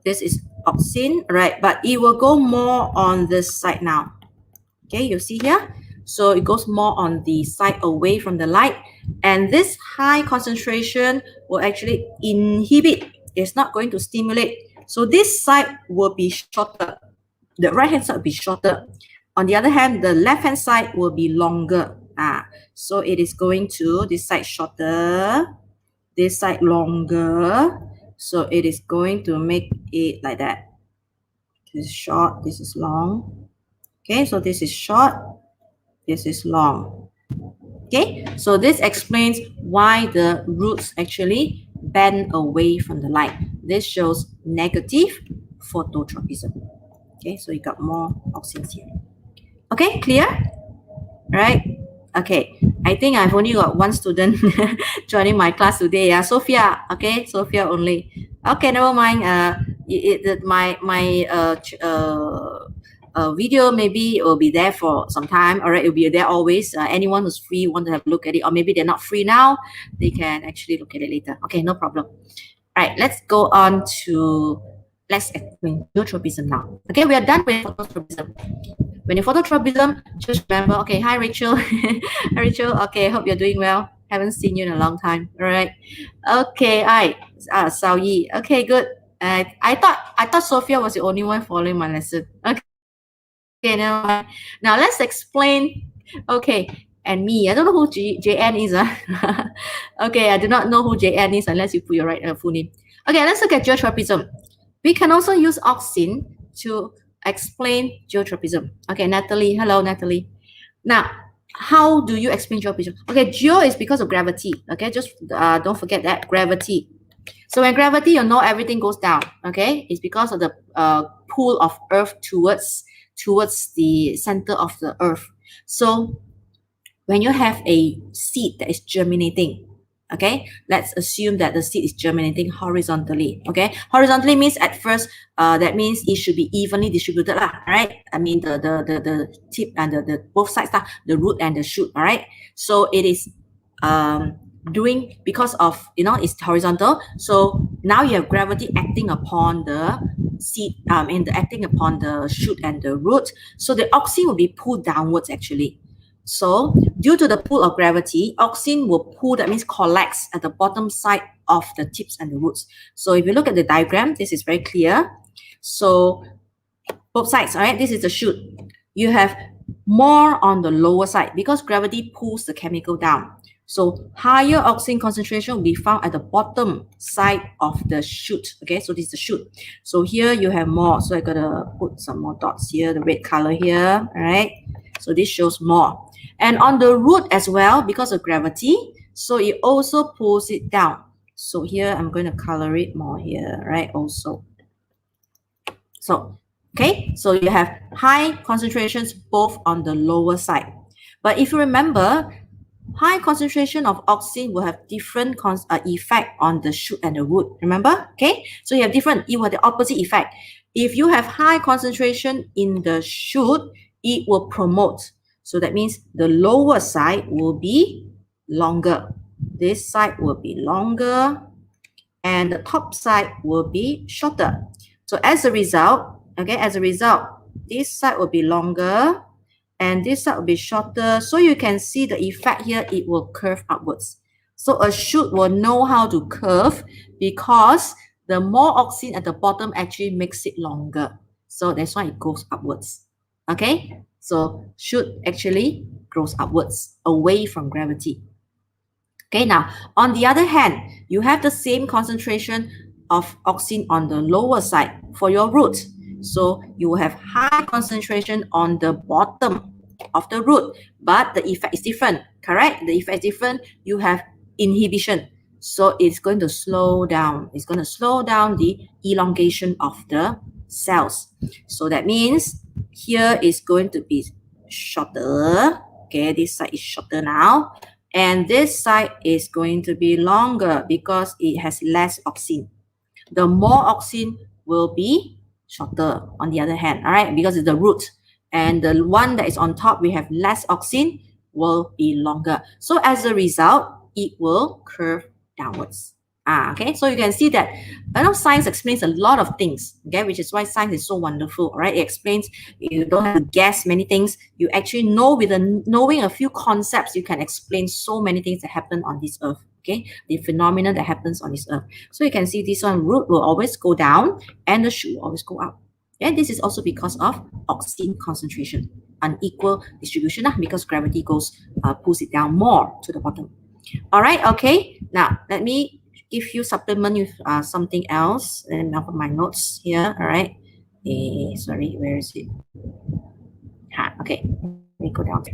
This is auxin, right? But it will go more on this side now. Okay, you see here? So it goes more on the side away from the light. And this high concentration will actually inhibit. It's not going to stimulate. So this side will be shorter. The right-hand side will be shorter. On the other hand, the left-hand side will be longer. So it is going to this side shorter, this side longer. So it is going to make it like that. This is short, this is long. Okay, so this is short, this is long. Okay, so this explains why the roots actually bend away from the light. This shows negative phototropism. Okay, so you got more auxins here. Okay, clear? Right? Okay, I think I've only got one student joining my class today. Yeah, Sophia. Okay, Sophia only. Okay, never mind. My video maybe it will be there for some time. All right, it will be there always. Anyone who's free want to have a look at it, or maybe they're not free now, they can actually look at it later. Okay, no problem. All right, let's go on to let's explain geotropism now. Okay, we are done with phototropism. When you phototropism, just remember. Okay, hi Rachel. Hi Rachel. Okay, hope you're doing well. Haven't seen you in a long time. All right. Okay, hi. Sao Yi. Okay, good. I thought Sophia was the only one following my lesson. Okay, now let's explain. Okay, and me. I don't know who JN is. Okay, I do not know who JN is unless you put your right full name. Okay, let's look at geotropism. We can also use Auxin to explain geotropism. Okay, Natalie. Hello, Natalie. Now, how do you explain geotropism? Okay, geo is because of gravity. Okay, just don't forget that gravity. So when gravity, you know everything goes down. Okay, it's because of the pull of Earth towards the center of the Earth. So when you have a seed that is germinating, okay, let's assume that the seed is germinating horizontally. Okay, horizontally means at first that means it should be evenly distributed lah, right? I mean the tip and the both sides lah, the root and the shoot. All right, so it is doing because of it's horizontal. So now you have gravity acting upon the seed and acting upon the shoot and the root. So the auxin will be pulled downwards actually. So due to the pull of gravity, auxin will pull, that means collects at the bottom side of the tips and the roots. So if you look at the diagram, this is very clear. So both sides, all right, this is the shoot. You have more on the lower side because gravity pulls the chemical down. So higher auxin concentration will be found at the bottom side of the shoot. Okay, so this is the shoot. So here you have more. So I gotta put some more dots here, the red color here. All right. So this shows more. And on the root as well, because of gravity, so it also pulls it down. So here I'm going to color it more here, right? Also. So, okay, so you have high concentrations both on the lower side. But if you remember, high concentration of auxin will have different effect on the shoot and the root. Remember? Okay, so you have you have the opposite effect. If you have high concentration in the shoot, it will promote. So that means the lower side will be longer. This side will be longer, and the top side will be shorter. So as a result, this side will be longer, and this side will be shorter. So you can see the effect here, it will curve upwards. So a shoot will know how to curve because the more auxin at the bottom actually makes it longer. So that's why it goes upwards. Okay, so shoot actually grows upwards away from gravity. Okay, now on the other hand, you have the same concentration of auxin on the lower side for your root. So you will have high concentration on the bottom of the root, but the effect is different, correct? The effect is different. You have inhibition. So it's going to slow down. It's going to slow down the elongation of the cells. So that means here is going to be shorter. Okay, this side is shorter now. And this side is going to be longer because it has less auxin. The more auxin will be shorter on the other hand, all right, because it's the root. And the one that is on top, we have less auxin, will be longer. So as a result, it will curve downwards. Okay, so you can see that science explains a lot of things, okay, which is why science is so wonderful, all right? It explains, you don't have to guess many things. You actually know, with knowing a few concepts, you can explain so many things that happen on this earth, okay? The phenomena that happens on this earth. So you can see this one, root will always go down and the shoot will always go up. And this is also because of auxin concentration, unequal distribution, because gravity pulls it down more to the bottom. All right, okay. Now, let me give you supplement with something else. And I'll put my notes here. All right. Sorry, where is it? Okay, let me go down.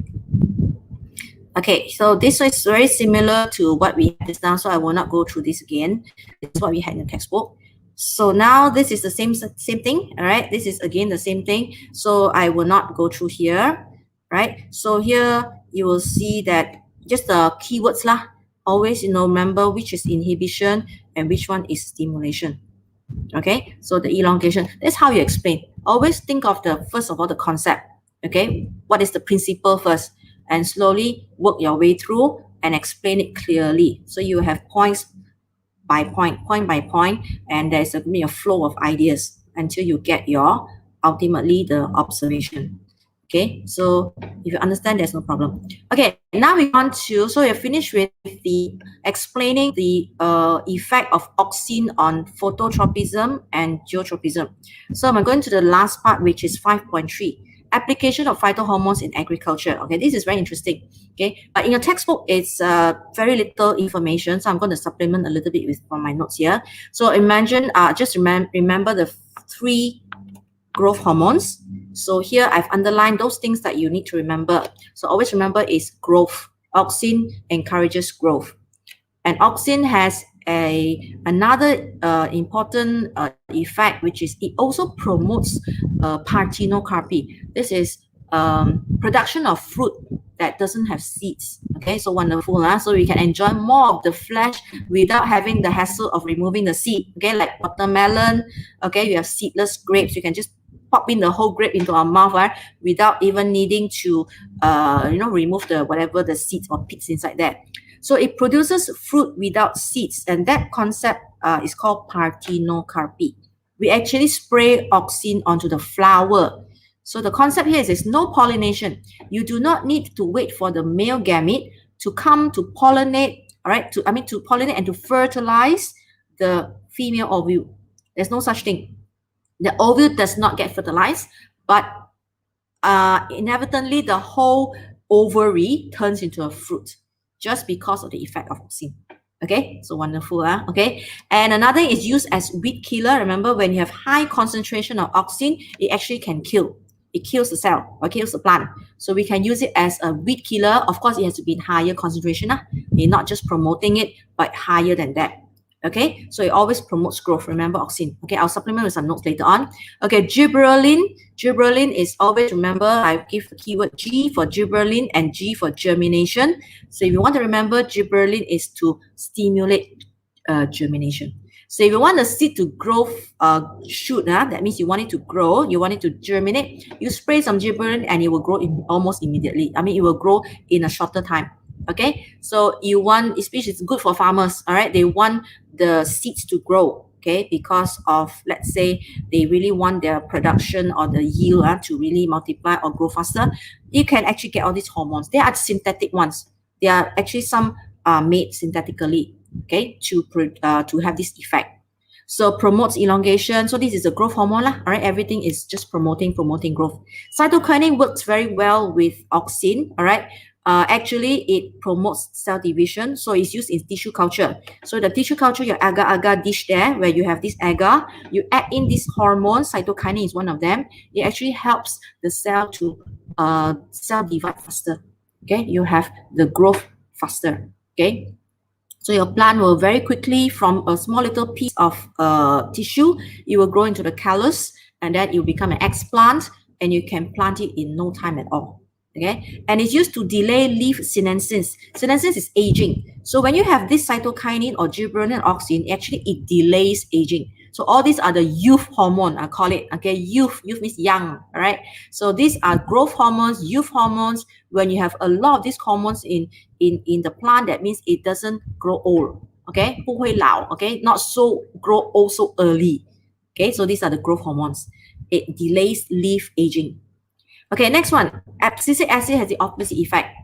Okay, so this is very similar to what we had just now, so I will not go through this again. This is what we had in the textbook. So now this is the same thing, all right? This is again the same thing, so I will not go through here, right? So here you will see that just the keywords lah. Always, remember which is inhibition and which one is stimulation. Okay, so the elongation, that's how you explain. Always think of first of all, the concept. Okay, what is the principle first? And slowly work your way through and explain it clearly. So you have points by point by point, and there's a flow of ideas until you get ultimately the observation. Okay, so if you understand, there's no problem. Okay, now we want to, so we're finished with the explaining the effect of auxin on phototropism and geotropism. So I'm going to the last part, which is 5.3. Application of phytohormones in agriculture. Okay, this is very interesting. Okay, but in your textbook, it's very little information, so I'm going to supplement a little bit from my notes here. So imagine, just remember the 3 growth hormones. So here I've underlined those things that you need to remember. So always remember is growth. Auxin encourages growth, and auxin has another important effect, which is it also promotes parthenocarpy. This is production of fruit that doesn't have seeds. Okay, so wonderful, huh? So we can enjoy more of the flesh without having the hassle of removing the seed. Okay, like watermelon. Okay, you have seedless grapes. You can just pop in the whole grape into our mouth, right? Without even needing to remove the seeds or pits inside there. So it produces fruit without seeds, and that concept is called parthenocarpy. We actually spray auxin onto the flower. So the concept here is no pollination. You do not need to wait for the male gamete to come to pollinate, all right? To pollinate and to fertilize the female ovule. There's no such thing. The ovule does not get fertilized, but inevitably the whole ovary turns into a fruit just because of the effect of auxin. Okay, so wonderful, huh? Okay, and another is used as weed killer. Remember, when you have high concentration of auxin, it actually can kill. It kills the cell or kills the plant. So we can use it as a weed killer. Of course, it has to be in higher concentration. You're not just promoting it, but higher than that. Okay, so it always promotes growth. Remember auxin. Okay, I'll supplement with some notes later on. Okay, gibberellin. Gibberellin is always, remember, I give the keyword G for gibberellin and G for germination. So if you want to remember, gibberellin is to stimulate germination. So if you want the seed to grow, shoot, that means you want it to grow, you want it to germinate, you spray some gibberellin and it will grow almost immediately. It will grow in a shorter time. Okay, so you want, especially it's good for farmers, all right? They want the seeds to grow, okay, because of, let's say, they really want their production or the yield to really multiply or grow faster. You can actually get all these hormones. They are synthetic ones. They are actually some made synthetically, okay, to have this effect. So promotes elongation. So this is a growth hormone, all right? Everything is just promoting growth. Cytokinin works very well with auxin, all right? Actually, it promotes cell division, so it's used in tissue culture. So the tissue culture, your agar-agar dish there, where you have this agar, you add in this hormone, cytokinin is one of them. It actually helps the cell to cell divide faster. Okay, you have the growth faster. Okay, so your plant will very quickly, from a small little piece of tissue, it will grow into the callus, and then it will become an explant, and you can plant it in no time at all. Okay, and it's used to delay leaf senescence. Senescence is aging. So when you have this cytokinin or gibberellin auxin, actually it delays aging. So all these are the youth hormone, I call it. Okay, youth means young, all right? So these are growth hormones, youth hormones. When you have a lot of these hormones in the plant, that means it doesn't grow old. Okay, 不会老, okay, not so grow old so early. Okay, so these are the growth hormones. It delays leaf aging. Okay, next one. Abscisic acid has the opposite effect.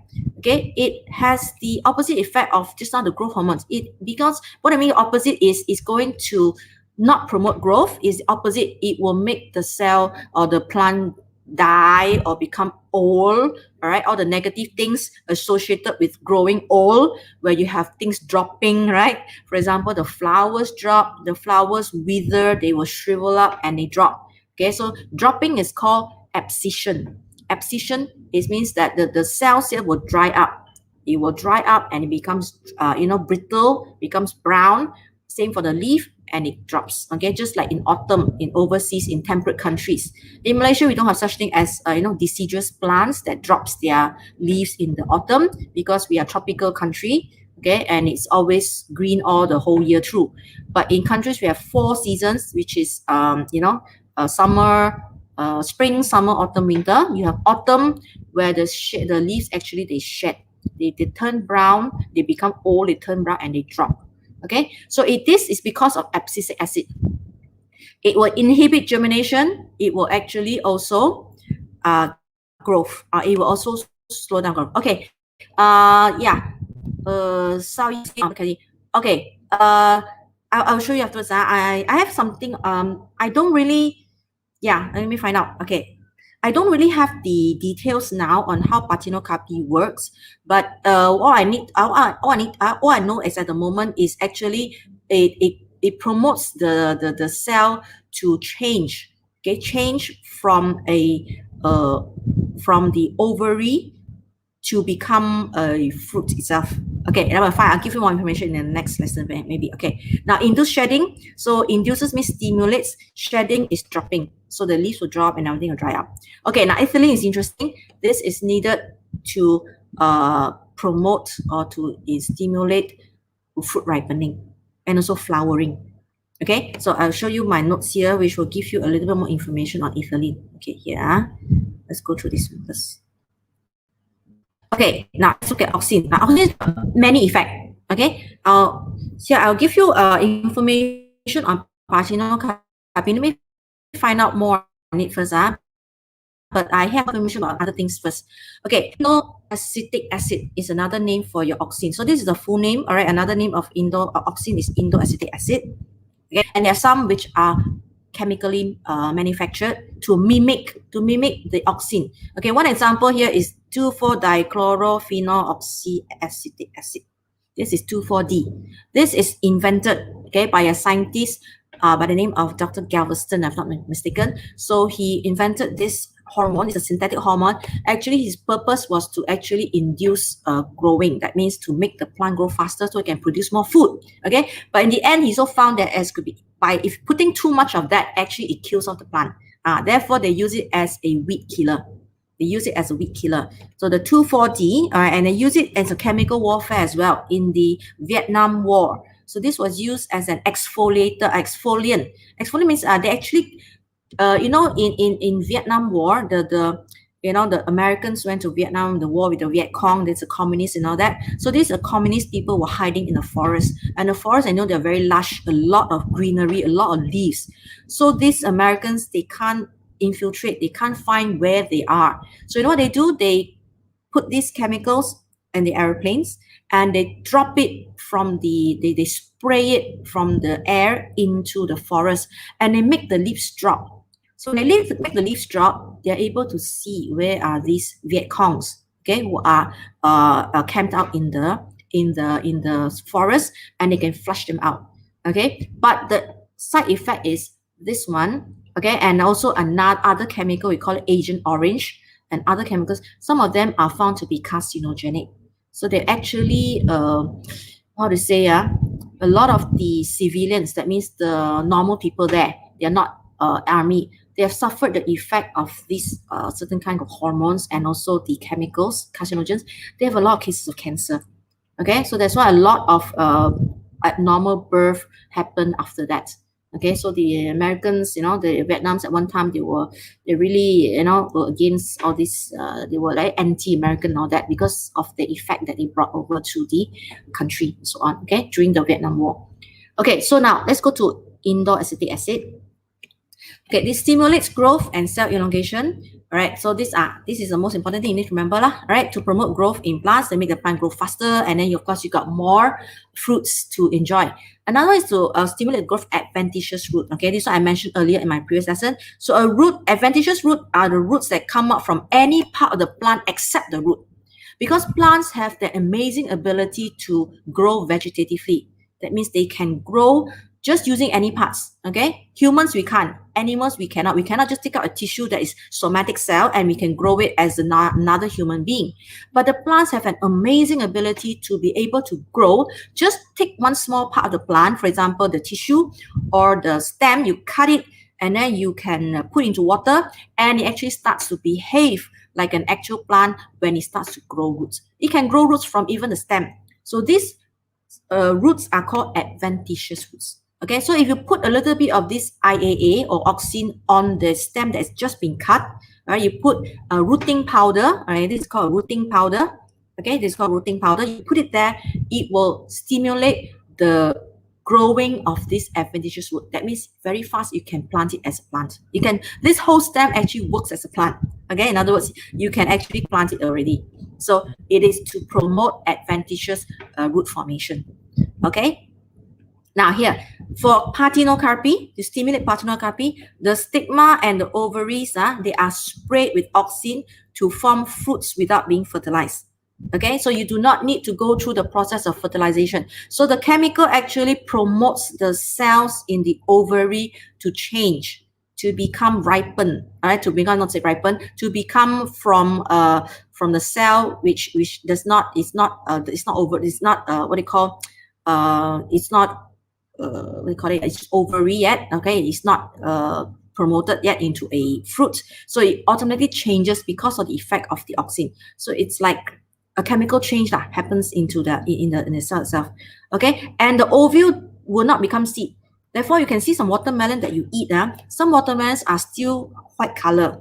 Okay, it has the opposite effect of just now the growth hormones. Because what I mean opposite is going to not promote growth, is the opposite. It will make the cell or the plant die or become old, all right, all the negative things associated with growing old, where you have things dropping, right? For example, the flowers drop, the flowers wither, they will shrivel up and they drop. Okay, so dropping is called abscission. Abscission, it means that the cells here will dry up. It will dry up and it becomes brittle, becomes brown. Same for the leaf, and it drops. Okay, just like in autumn in overseas, in temperate countries. In Malaysia, we don't have such thing as deciduous plants that drops their leaves in the autumn, because we are tropical country. Okay, and it's always green all the whole year through. But in countries we have 4 seasons, which is summer, spring, summer, autumn, winter. You have autumn, where the leaves actually they shed, they turn brown, they become old, they turn brown, and they drop. Okay, so this is because of abscisic acid. It will inhibit germination. It will actually also growth. It will also slow down growth. Okay, yeah. Okay. I'll show you afterwards. I have something. I don't really. Yeah. Let me find out. Okay. I don't really have the details now on how Parthenocarpy works, but all I know is at the moment is actually it promotes the cell to change. Okay, change from from the ovary to become a fruit itself. Okay, number 5, I'll give you more information in the next lesson, maybe. Okay, now induce shedding. So induces means stimulates, shedding is dropping. So the leaves will drop and everything will dry up. Okay, now ethylene is interesting. This is needed to promote or to stimulate fruit ripening and also flowering. Okay, so I'll show you my notes here, which will give you a little bit more information on ethylene. Okay, here, let's go through this one first. Okay, now let's look at auxin. Now, auxin has many effects. Okay, so I'll give you information on Parthenocarpy. Let me find out more on it first. But I have information about other things first. Okay, acetic acid is another name for your auxin. So this is the full name. All right, another name of auxin is indoacetic acid. Okay, and there are some which are chemically manufactured to mimic the auxin. Okay, one example here is 2,4-dichlorophenoxyacetic acid. This is 2,4-D. This is invented, okay, by a scientist by the name of Dr. Galveston, if I'm not mistaken. So he invented this hormone. It's a synthetic hormone. Actually, his purpose was to actually induce growing. That means to make the plant grow faster so it can produce more food. Okay, but in the end, he also found that if putting too much of that, actually it kills off the plant. Therefore, they use it as a weed killer. They use it as a weed killer. So the 2,4-D, and they use it as a chemical warfare as well in the Vietnam War. So this was used as an exfoliant. Exfoliant means they actually, in Vietnam War, the Americans went to Vietnam, the war with the Viet Cong. There's a communist and all that. So these communist people were hiding in the forest. And the forest, I know they're very lush, a lot of greenery, a lot of leaves. So these Americans, they can't infiltrate, they can't find where they are. So you know what they do? They put these chemicals in the airplanes and they drop it from they spray it from the air into the forest, and they make the leaves drop. So when they make the leaves drop, they're able to see where are these Viet Congs, okay, who are camped out in the forest, and they can flush them out. Okay, but the side effect is this one. Okay, and also other chemical, we call it Agent Orange, and other chemicals. Some of them are found to be carcinogenic. So they actually, how to say, a lot of the civilians, that means the normal people there, they are not army, they have suffered the effect of these certain kind of hormones and also the chemicals, carcinogens. They have a lot of cases of cancer. Okay, so that's why a lot of abnormal birth happened after that. Okay, so the Americans, the Vietnams at one time, they really, were against all this, they were like anti-American and all that because of the effect that they brought over to the country and so on, okay, during the Vietnam War. Okay, so now let's go to indoor acetic acid. Okay, this stimulates growth and cell elongation. All right, so this is the most important thing you need to remember, lah. Right, to promote growth in plants, to make the plant grow faster, and then of course you got more fruits to enjoy. Another is to stimulate growth advantageous root. Okay, this one I mentioned earlier in my previous lesson. So a root, advantageous root are the roots that come up from any part of the plant except the root, because plants have the amazing ability to grow vegetatively. That means they can grow just using any parts. Okay, humans we can't, animals we cannot. We cannot just take out a tissue that is somatic cell and we can grow it as another human being. But the plants have an amazing ability to be able to grow. Just take one small part of the plant, for example, the tissue or the stem, you cut it and then you can put into water and it actually starts to behave like an actual plant when it starts to grow roots. It can grow roots from even the stem. So these roots are called advantageous roots. Okay, so if you put a little bit of this IAA or auxin on the stem that's just been cut, right? You put a rooting powder, right? This is called rooting powder. Okay, this is called rooting powder. You put it there, it will stimulate the growing of this advantageous root. That means very fast you can plant it as a plant. You can, this whole stem actually works as a plant. Okay, in other words, you can actually plant it already. So it is to promote advantageous root formation. Okay. Now here, for parthenocarpy, to stimulate parthenocarpy, the stigma and the ovaries, they are sprayed with auxin to form fruits without being fertilized. Okay, so you do not need to go through the process of fertilization. So the chemical actually promotes the cells in the ovary to change, to become ripened, right? To become, not say ripen, to become from the cell which does not, it's not over, it's not what do you call, it's not we call it, it's ovary yet. Okay, it's not promoted yet into a fruit, so it automatically changes because of the effect of the auxin. So it's like a chemical change that happens into the in the cell itself. Okay, and the ovule will not become seed. Therefore, you can see some watermelon that you eat. Some watermelons are still white color.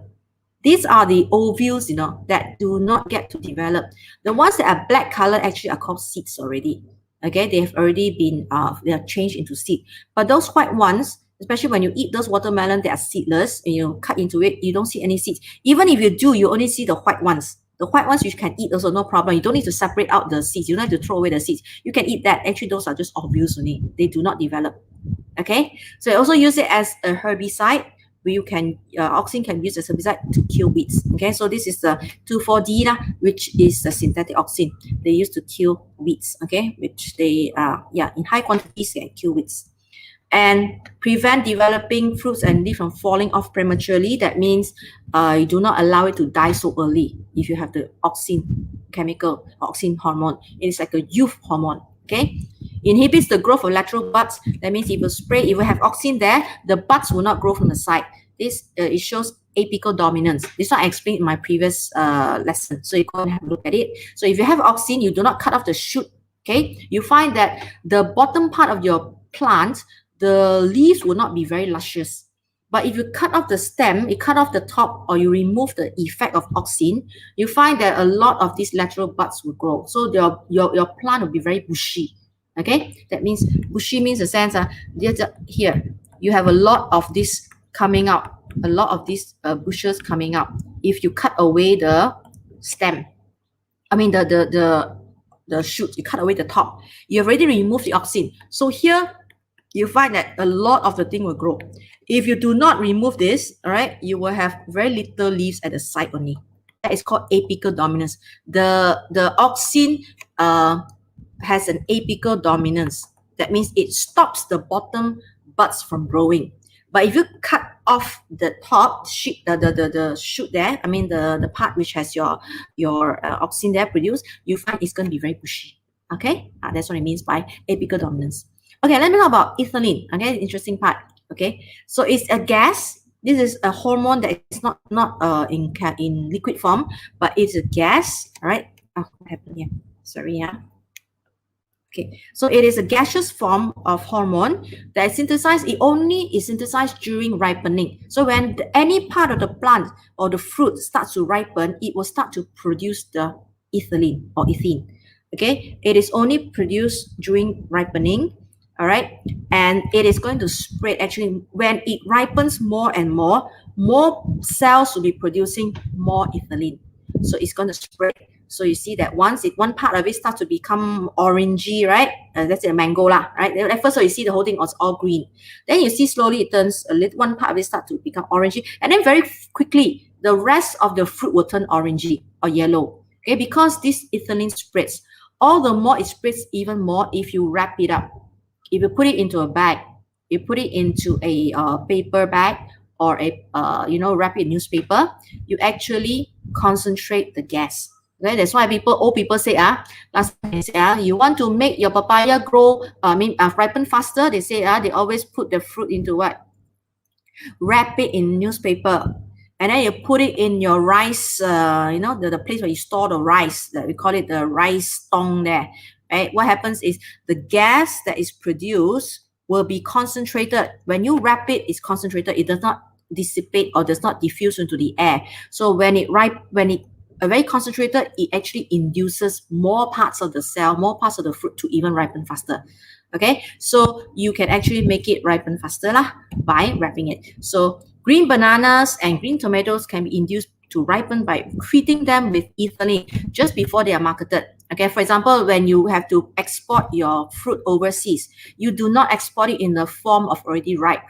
These are the ovules, you know, that do not get to develop. The ones that are black color actually are called seeds already. Okay, they have already been they are changed into seed. But those white ones, especially when you eat those watermelon that are seedless and you cut into it, you don't see any seeds. Even if you do, you only see the white ones. The white ones you can eat also, no problem. You don't need to separate out the seeds. You don't have to throw away the seeds. You can eat that. Actually, those are just ovules only. They do not develop. Okay, so I also use it as a herbicide. You can auxin can use as a herbicide to kill weeds. Okay, so this is the 2,4-D which is the synthetic auxin they use to kill weeds. Okay, which they in high quantities can kill weeds and prevent developing fruits and leaves from falling off prematurely. That means you do not allow it to die so early. If you have the auxin chemical, auxin hormone, it is like a youth hormone. Okay, inhibits the growth of lateral buds. That means if you spray, if you have auxin there, the buds will not grow from the side. This it shows apical dominance. This one I explained in my previous lesson, so you go and have a look at it. So if you have auxin, you do not cut off the shoot. Okay, you find that the bottom part of your plant, the leaves will not be very luscious. But if you cut off the stem, you cut off the top, or you remove the effect of auxin, you find that a lot of these lateral buds will grow. So your plant will be very bushy. Okay, that means bushy means the sense here you have a lot of this coming out, a lot of these bushes coming out. If you cut away the stem, I mean the shoot, you cut away the top, you have already removed the auxin. So here you find that a lot of the thing will grow. If you do not remove this, all right, you will have very little leaves at the side only. That is called apical dominance. The auxin has an apical dominance. That means it stops the bottom buds from growing. But if you cut off the top shoot, the shoot there, I mean the part which has your auxin there produced, you find it's going to be very bushy. Okay, that's what it means by apical dominance. Okay, let me talk about ethylene. Okay, interesting part. Okay, so it's a gas. This is a hormone that is not in liquid form, but it's a gas. All right. Oh, what happened here? Sorry, yeah. Okay, so it is a gaseous form of hormone that is synthesized. It only is synthesized during ripening. So when any part of the plant or the fruit starts to ripen, it will start to produce the ethylene or ethene. Okay, it is only produced during ripening. All right, and it is going to spread. Actually, when it ripens more and more, more cells will be producing more ethylene. So it's going to spread. So you see that once one part of it starts to become orangey, right? That's a mango lah, right? At first, so you see the whole thing was all green. Then you see slowly it turns a little, one part of it starts to become orangey, and then very quickly the rest of the fruit will turn orangey or yellow. Okay, because this ethylene spreads. All the more it spreads even more if you wrap it up. If you put it into a bag, you put it into a paper bag or a wrap it in newspaper, you actually concentrate the gas. Okay, that's why old people say last time they say you want to make your papaya grow ripen faster. They say they always put the fruit into what? Wrap it in newspaper. And then you put it in your rice, the place where you store the rice, that we call it the rice tong there, right? What happens is the gas that is produced will be concentrated. When you wrap it, it's concentrated. It does not dissipate or does not diffuse into the air. So when it very concentrated, it actually induces more parts of the cell, more parts of the fruit to even ripen faster. Okay, so you can actually make it ripen faster by wrapping it. So green bananas and green tomatoes can be induced to ripen by treating them with ethylene just before they are marketed. Okay, for example, when you have to export your fruit overseas, you do not export it in the form of already ripe.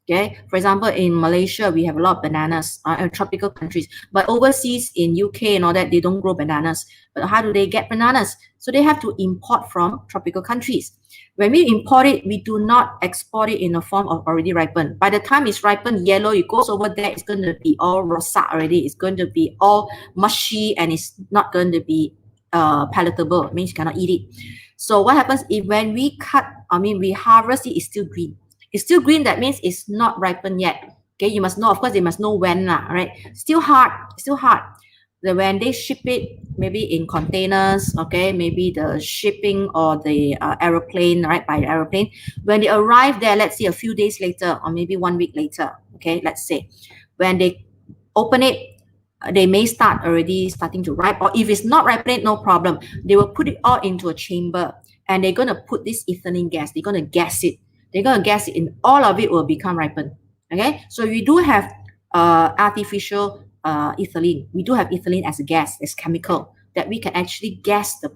Okay, for example, in Malaysia, we have a lot of bananas in tropical countries, but overseas in UK and all that, they don't grow bananas. But how do they get bananas? So they have to import from tropical countries. When we import it, we do not export it in the form of already ripened. By the time it's ripened, yellow, it goes over there, it's going to be all rosak already. It's going to be all mushy and it's not going to be palatable. It means you cannot eat it. So what happens if when we we harvest it, it's still green. It's still green, that means it's not ripened yet. Okay, you must know, of course, they must know when, right? Still hard. When they ship it, maybe in containers, okay, maybe the shipping or the aeroplane, right, by the aeroplane. When they arrive there, let's say a few days later or maybe 1 week later, okay, let's say, when they open it, they may starting to ripe, or if it's not ripening, no problem. They will put it all into a chamber and they're going to put this ethylene gas, they're going to gas it. They're going to gas it in, all of it will become ripened. Okay, so we do have artificial ethylene. We do have ethylene as a gas, as chemical, that we can actually gas the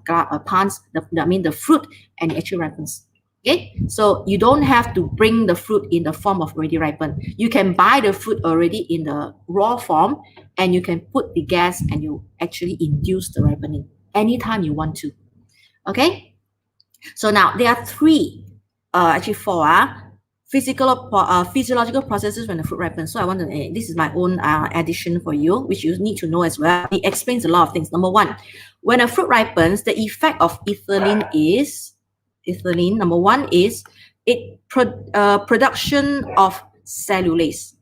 plants, the fruit, and it actually ripens. Okay, so you don't have to bring the fruit in the form of already ripened. You can buy the fruit already in the raw form, and you can put the gas and you actually induce the ripening anytime you want to. Okay, so now there are actually four physiological processes when the fruit ripens. So I want to, this is my own addition for you, which you need to know as well. It explains a lot of things. Number one, when a fruit ripens, the effect of ethylene, number one is production of cellulase.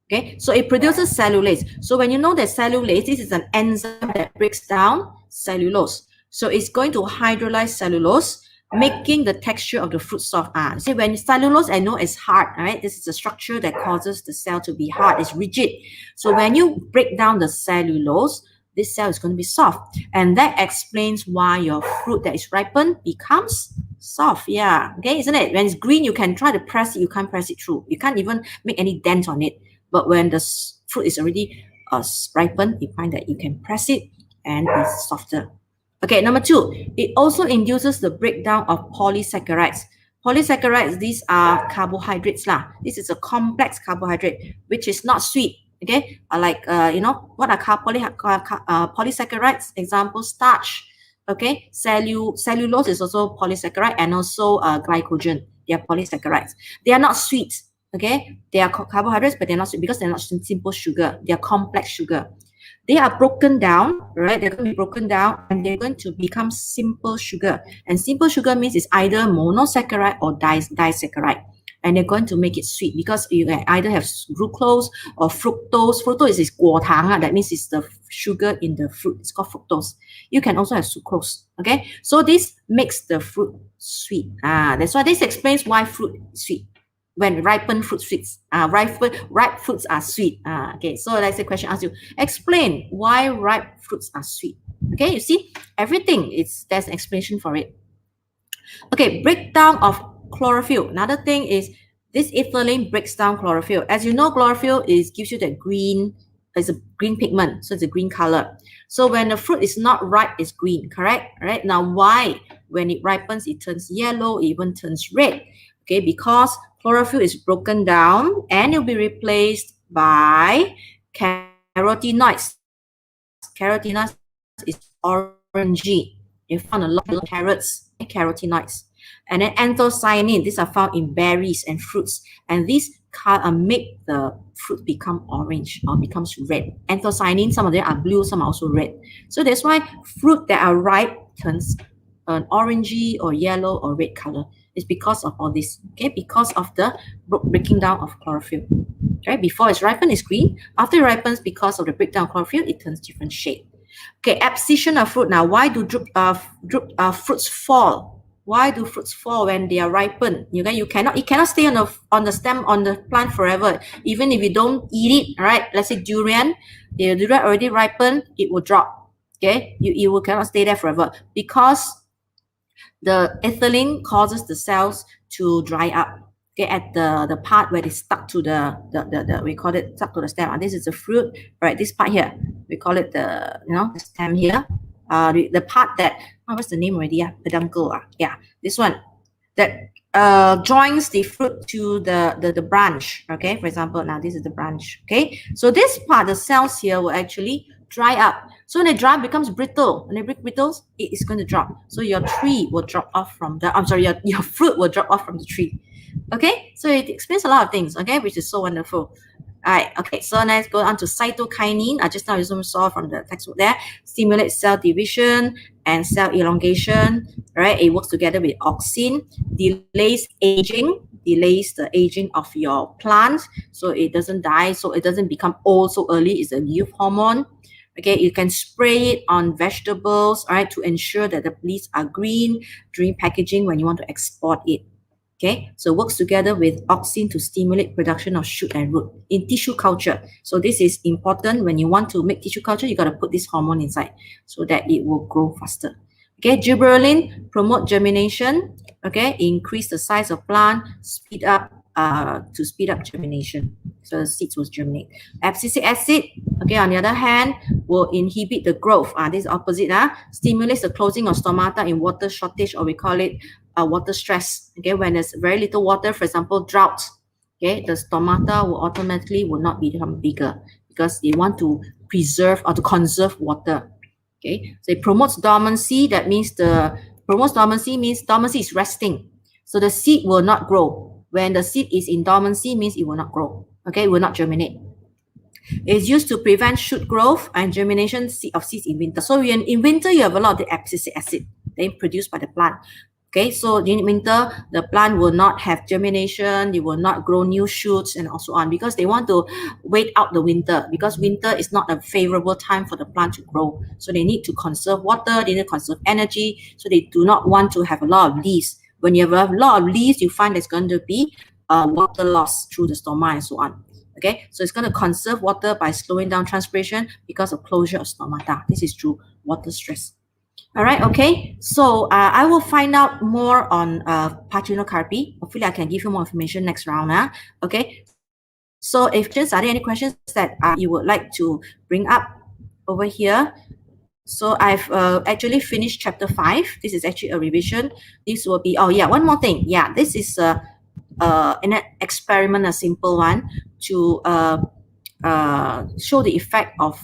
Okay, so it produces cellulase. So when you know that cellulase, this is an enzyme that breaks down cellulose. So it's going to hydrolyze cellulose, making the texture of the fruit soft. See, when cellulose, I know it's hard, right? This is a structure that causes the cell to be hard. It's rigid. So when you break down the cellulose, this cell is going to be soft. And that explains why your fruit that is ripened becomes soft. Yeah. Okay, isn't it? When it's green, you can try to press it. You can't press it through. You can't even make any dent on it. But when the fruit is already ripened, you find that you can press it and it's softer. Okay, number two, it also induces the breakdown of polysaccharides. Polysaccharides, these are carbohydrates lah. This is a complex carbohydrate, which is not sweet. Okay, what are polysaccharides? Example, starch. Okay, cellulose is also polysaccharide, and also glycogen. They are polysaccharides. They are not sweet. Okay, they are carbohydrates, but they're not sweet because they're not simple sugar. They are complex sugar. They are broken down, right? They're going to be broken down and they're going to become simple sugar. And simple sugar means it's either monosaccharide or disaccharide. And they're going to make it sweet because you can either have glucose or fructose. Fructose is 果糖, that means it's the sugar in the fruit. It's called fructose. You can also have sucrose. Okay, so this makes the fruit sweet. That's why this explains why fruit is sweet. When ripened fruit sweets, ripe fruits are sweet. Okay, so that's the question asked you. Explain why ripe fruits are sweet. Okay, you see, everything, there's an explanation for it. Okay, breakdown of chlorophyll. Another thing is This ethylene breaks down chlorophyll. As you know, chlorophyll gives you that green, it's a green pigment, so it's a green color. So when the fruit is not ripe, it's green, correct? All right. Now, why? When it ripens, it turns yellow, it even turns red. Okay, because chlorophyll is broken down and it will be replaced by carotenoids. Carotenoids is orangey. You found a lot of carrots and carotenoids. And then anthocyanin, these are found in berries and fruits. And these make the fruit become orange or becomes red. Anthocyanin, some of them are blue, some are also red. So that's why fruit that are ripe turns an orangey or yellow or red color. It's because of all this, okay? Because of the breaking down of chlorophyll. Okay, before it's ripened, it's green. After it ripens, because of the breakdown of chlorophyll, it turns different shade. Okay, abscission of fruit. Now, why do fruits fall? Why do fruits fall when they are ripened? It cannot stay on the stem on the plant forever. Even if you don't eat it, right? Let's say durian, the durian already ripened, it will drop. Okay, you cannot stay there forever because the ethylene causes the cells to dry up. Okay, at the part where they stuck to the we call it stuck to the stem. This is the fruit, right? This part here, we call it the stem here. The part that what's the name already? Peduncle. Yeah, this one that joins the fruit to the branch. Okay, for example, now this is the branch. Okay, so this part, the cells here will actually dry up. So when they dry, it becomes brittle. When they break brittles, it is going to drop. So your tree will drop off from the. I'm sorry, your fruit will drop off from the tree. Okay, so it explains a lot of things, okay, which is so wonderful. All right, okay, so let's go on to cytokinin. Just now you saw from the textbook there, stimulates cell division and cell elongation, right? It works together with auxin, delays the aging of your plant, so it doesn't die, so it doesn't become old so early. It's a youth hormone. Okay, you can spray it on vegetables, all right, to ensure that the leaves are green during packaging when you want to export it. Okay, so it works together with auxin to stimulate production of shoot and root in tissue culture. So this is important when you want to make tissue culture. You got to put this hormone inside so that it will grow faster. Okay, gibberellin promote germination. Okay, increase the size of plant, speed up germination. So the seeds will germinate. Abscisic acid, okay, on the other hand, will inhibit the growth. This is opposite. Stimulates the closing of stomata in water shortage, or we call it water stress. Okay, when there's very little water, for example, drought, okay, the stomata will automatically not become bigger because they want to preserve or to conserve water. Okay, so it promotes dormancy. That means dormancy is resting. So the seed will not grow. When the seed is in dormancy, means it will not grow. Okay, it will not germinate. It's used to prevent shoot growth and germination of seeds in winter. So in winter, you have a lot of the abscisic acid then produced by the plant. Okay, so in winter, the plant will not have germination, they will not grow new shoots and also on because they want to wait out the winter because winter is not a favorable time for the plant to grow. So they need to conserve water, they need to conserve energy, so they do not want to have a lot of leaves. When you have a lot of leaves, you find there's going to be water loss through the stoma and so on. Okay, so it's going to conserve water by slowing down transpiration because of closure of stomata. This is through water stress. All right, okay. So I will find out more on parthenocarpy. Hopefully, I can give you more information next round. Okay. So if are there any questions that you would like to bring up over here? So I've actually finished chapter 5. This is actually a revision. This will be, oh yeah, one more thing. Yeah, this is an experiment, a simple one, to show the effect of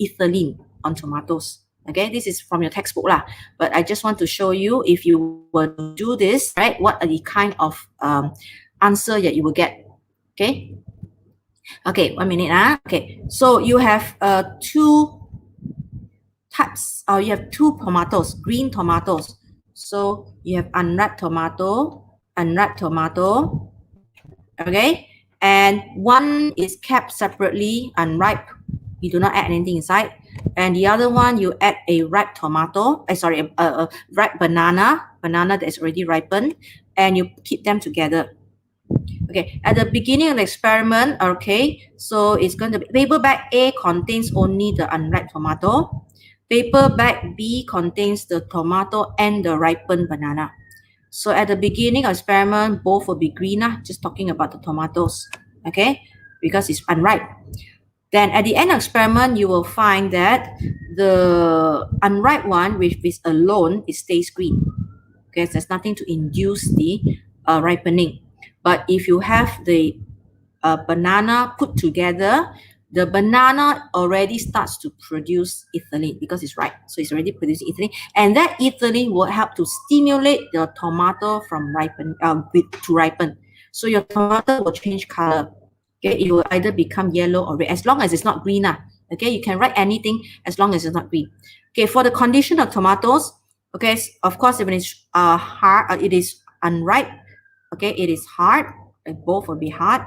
ethylene on tomatoes. Okay, this is from your textbook lah. But I just want to show you if you were to do this, right? What are the kind of answer that you will get? Okay. Okay, 1 minute. Okay, so you have two types. You have two tomatoes, green tomatoes. So you have unripe tomato. Okay, and one is kept separately, unripe. You do not add anything inside. And the other one, you add a ripe tomato, a ripe banana that is already ripened, and you keep them together. Okay, at the beginning of the experiment, okay, so it's going to be paper bag A contains only the unripe tomato. Paper bag B contains the tomato and the ripened banana. So at the beginning of experiment, both will be green, just talking about the tomatoes, okay, because it's unripe. Then at the end of experiment, you will find that the unripe one, which is alone, it stays green. Okay, so there's nothing to induce the ripening. But if you have the banana put together, the banana already starts to produce ethylene because it's ripe. So it's already producing ethylene. And that ethylene will help to stimulate the tomato from to ripen. So your tomato will change color. Okay, it will either become yellow or red, as long as it's not green. Okay, you can write anything as long as it's not green. Okay, for the condition of tomatoes, okay, of course, when it's hard, it is unripe. Okay, it is hard. Both will be hard.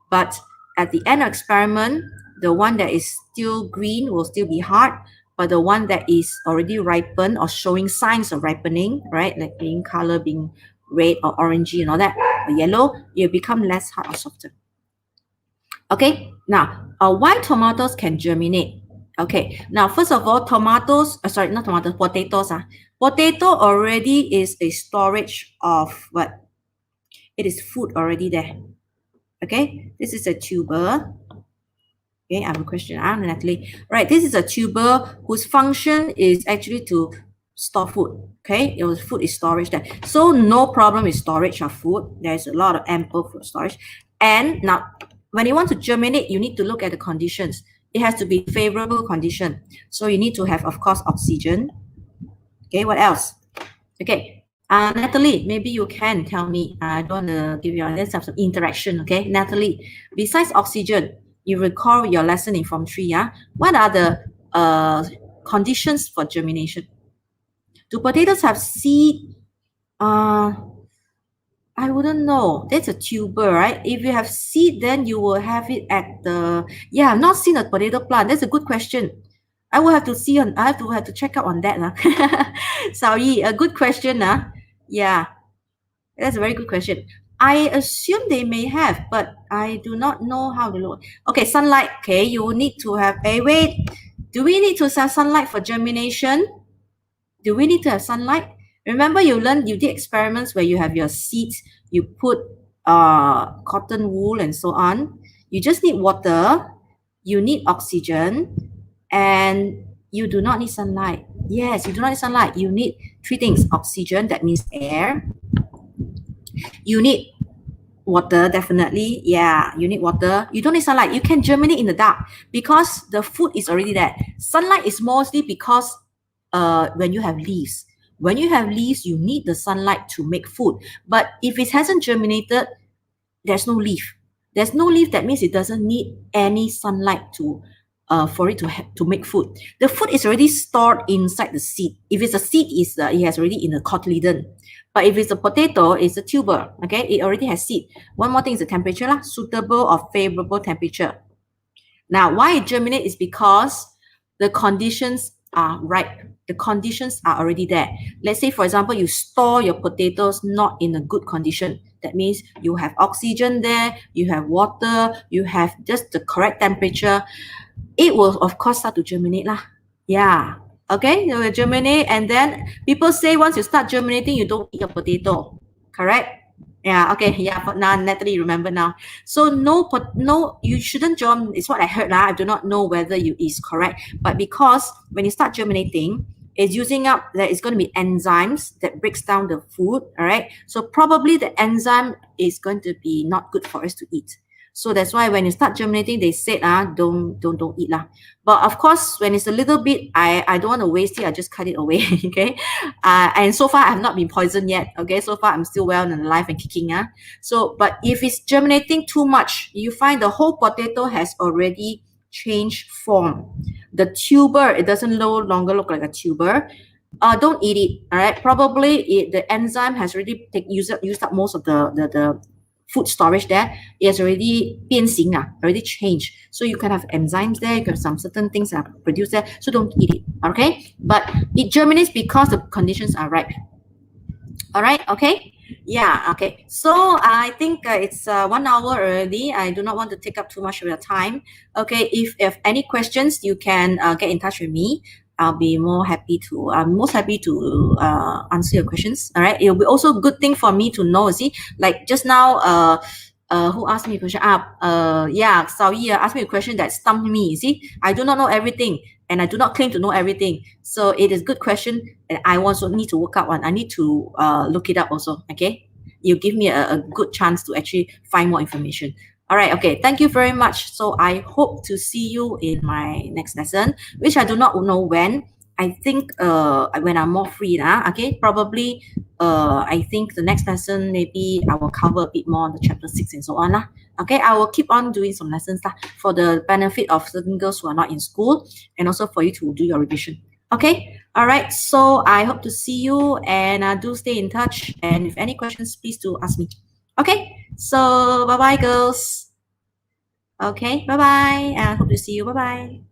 But at the end of experiment, the one that is still green will still be hard, but the one that is already ripened or showing signs of ripening, right, like being color being red or orangey and all that, or yellow, it will become less hard or softer. Okay, now why tomatoes can germinate? Okay, now first of all, tomatoes, sorry, not tomatoes, potatoes. Potato already is a storage of what? It is food already there. Okay, this is a tuber. Okay, I have a question. Natalie. Right, this is a tuber whose function is actually to store food. Okay, your food is storage there. So no problem with storage of food. There's a lot of ample food storage. And now, when you want to germinate, you need to look at the conditions. It has to be favorable condition. So you need to have, of course, oxygen. Okay, what else? Okay, Natalie, maybe you can tell me. I don't want to give you, let's have some interaction, okay? Natalie, besides oxygen, you recall your lesson in Form 3, yeah? What are the conditions for germination? Do potatoes have seed? I wouldn't know. That's a tuber, right? If you have seed, then you will have it at the... Yeah, I've not seen a potato plant. That's a good question. I will have to see on. I have to check out on that, Saoyi, a good question, Yeah, that's a very good question. I assume they may have, but I do not know how to look. Okay, sunlight. Okay, you need to have. Hey, wait. Do we need to have sunlight for germination? Do we need to have sunlight? Remember, you did experiments where you have your seeds. You put cotton wool and so on. You just need water. You need oxygen. And you do not need sunlight. Yes, you do not need sunlight. You need three things. Oxygen, that means air. You need water, definitely. Yeah, you need water. You don't need sunlight. You can germinate in the dark because the food is already there. Sunlight is mostly because when you have leaves. When you have leaves, you need the sunlight to make food. But if it hasn't germinated, there's no leaf. There's no leaf, that means it doesn't need any sunlight to for it to make food. The food is already stored inside the seed. If it's a seed, it has already in a cotyledon. But if it's a potato, it's a tuber. Okay, it already has seed. One more thing is the temperature, suitable or favorable temperature. Now, why it germinates is because the conditions are ripe. The conditions are already there. Let's say, for example, you store your potatoes not in a good condition. That means you have oxygen there, you have water, you have just the correct temperature. It will, of course, start to germinate. Yeah. Okay, it will germinate. And then people say once you start germinating, you don't eat your potato. Correct? Yeah, okay. Yeah, but now, Natalie, remember now. So no, you shouldn't germinate. It's what I heard. I do not know whether it is correct. But because when you start germinating, it's using up, there is going to be enzymes that breaks down the food. All right. So probably the enzyme is going to be not good for us to eat. So that's why when you start germinating, they said, don't eat. But of course, when it's a little bit, I don't want to waste it. I just cut it away, okay? And so far, I have not been poisoned yet, okay? So far, I'm still well and alive and kicking. So, but if it's germinating too much, you find the whole potato has already changed form. The tuber, it doesn't no longer look like a tuber. Don't eat it, all right? Probably the enzyme has already used up most of the food storage there. It has already 变形, already changed. So you can have enzymes there, you can have some certain things that are produced there. So don't eat it, okay? But it germinates because the conditions are ripe. All right, okay? Yeah, okay. So I think it's 1 hour already. I do not want to take up too much of your time. Okay, if you have any questions, you can get in touch with me. I'll be I'm most happy to answer your questions. All right. It'll be also a good thing for me to know, see, like just now, who asked me a question? Yeah, Sawi asked me a question that stumped me. You see, I do not know everything, and I do not claim to know everything. So it is a good question, and I also need to work out on. I need to look it up also. Okay, you give me a good chance to actually find more information. All right, okay, thank you very much. So I hope to see you in my next lesson, which I do not know when. I think when I'm more free, okay, probably I think the next lesson maybe I will cover a bit more on the chapter 6 and so on. Okay, I will keep on doing some lessons for the benefit of certain girls who are not in school, and also for you to do your revision. Okay, all right, so I hope to see you, and do stay in touch, and if any questions, please do ask me. Okay, so bye-bye, girls. Okay, bye-bye, and hope to see you. Bye-bye.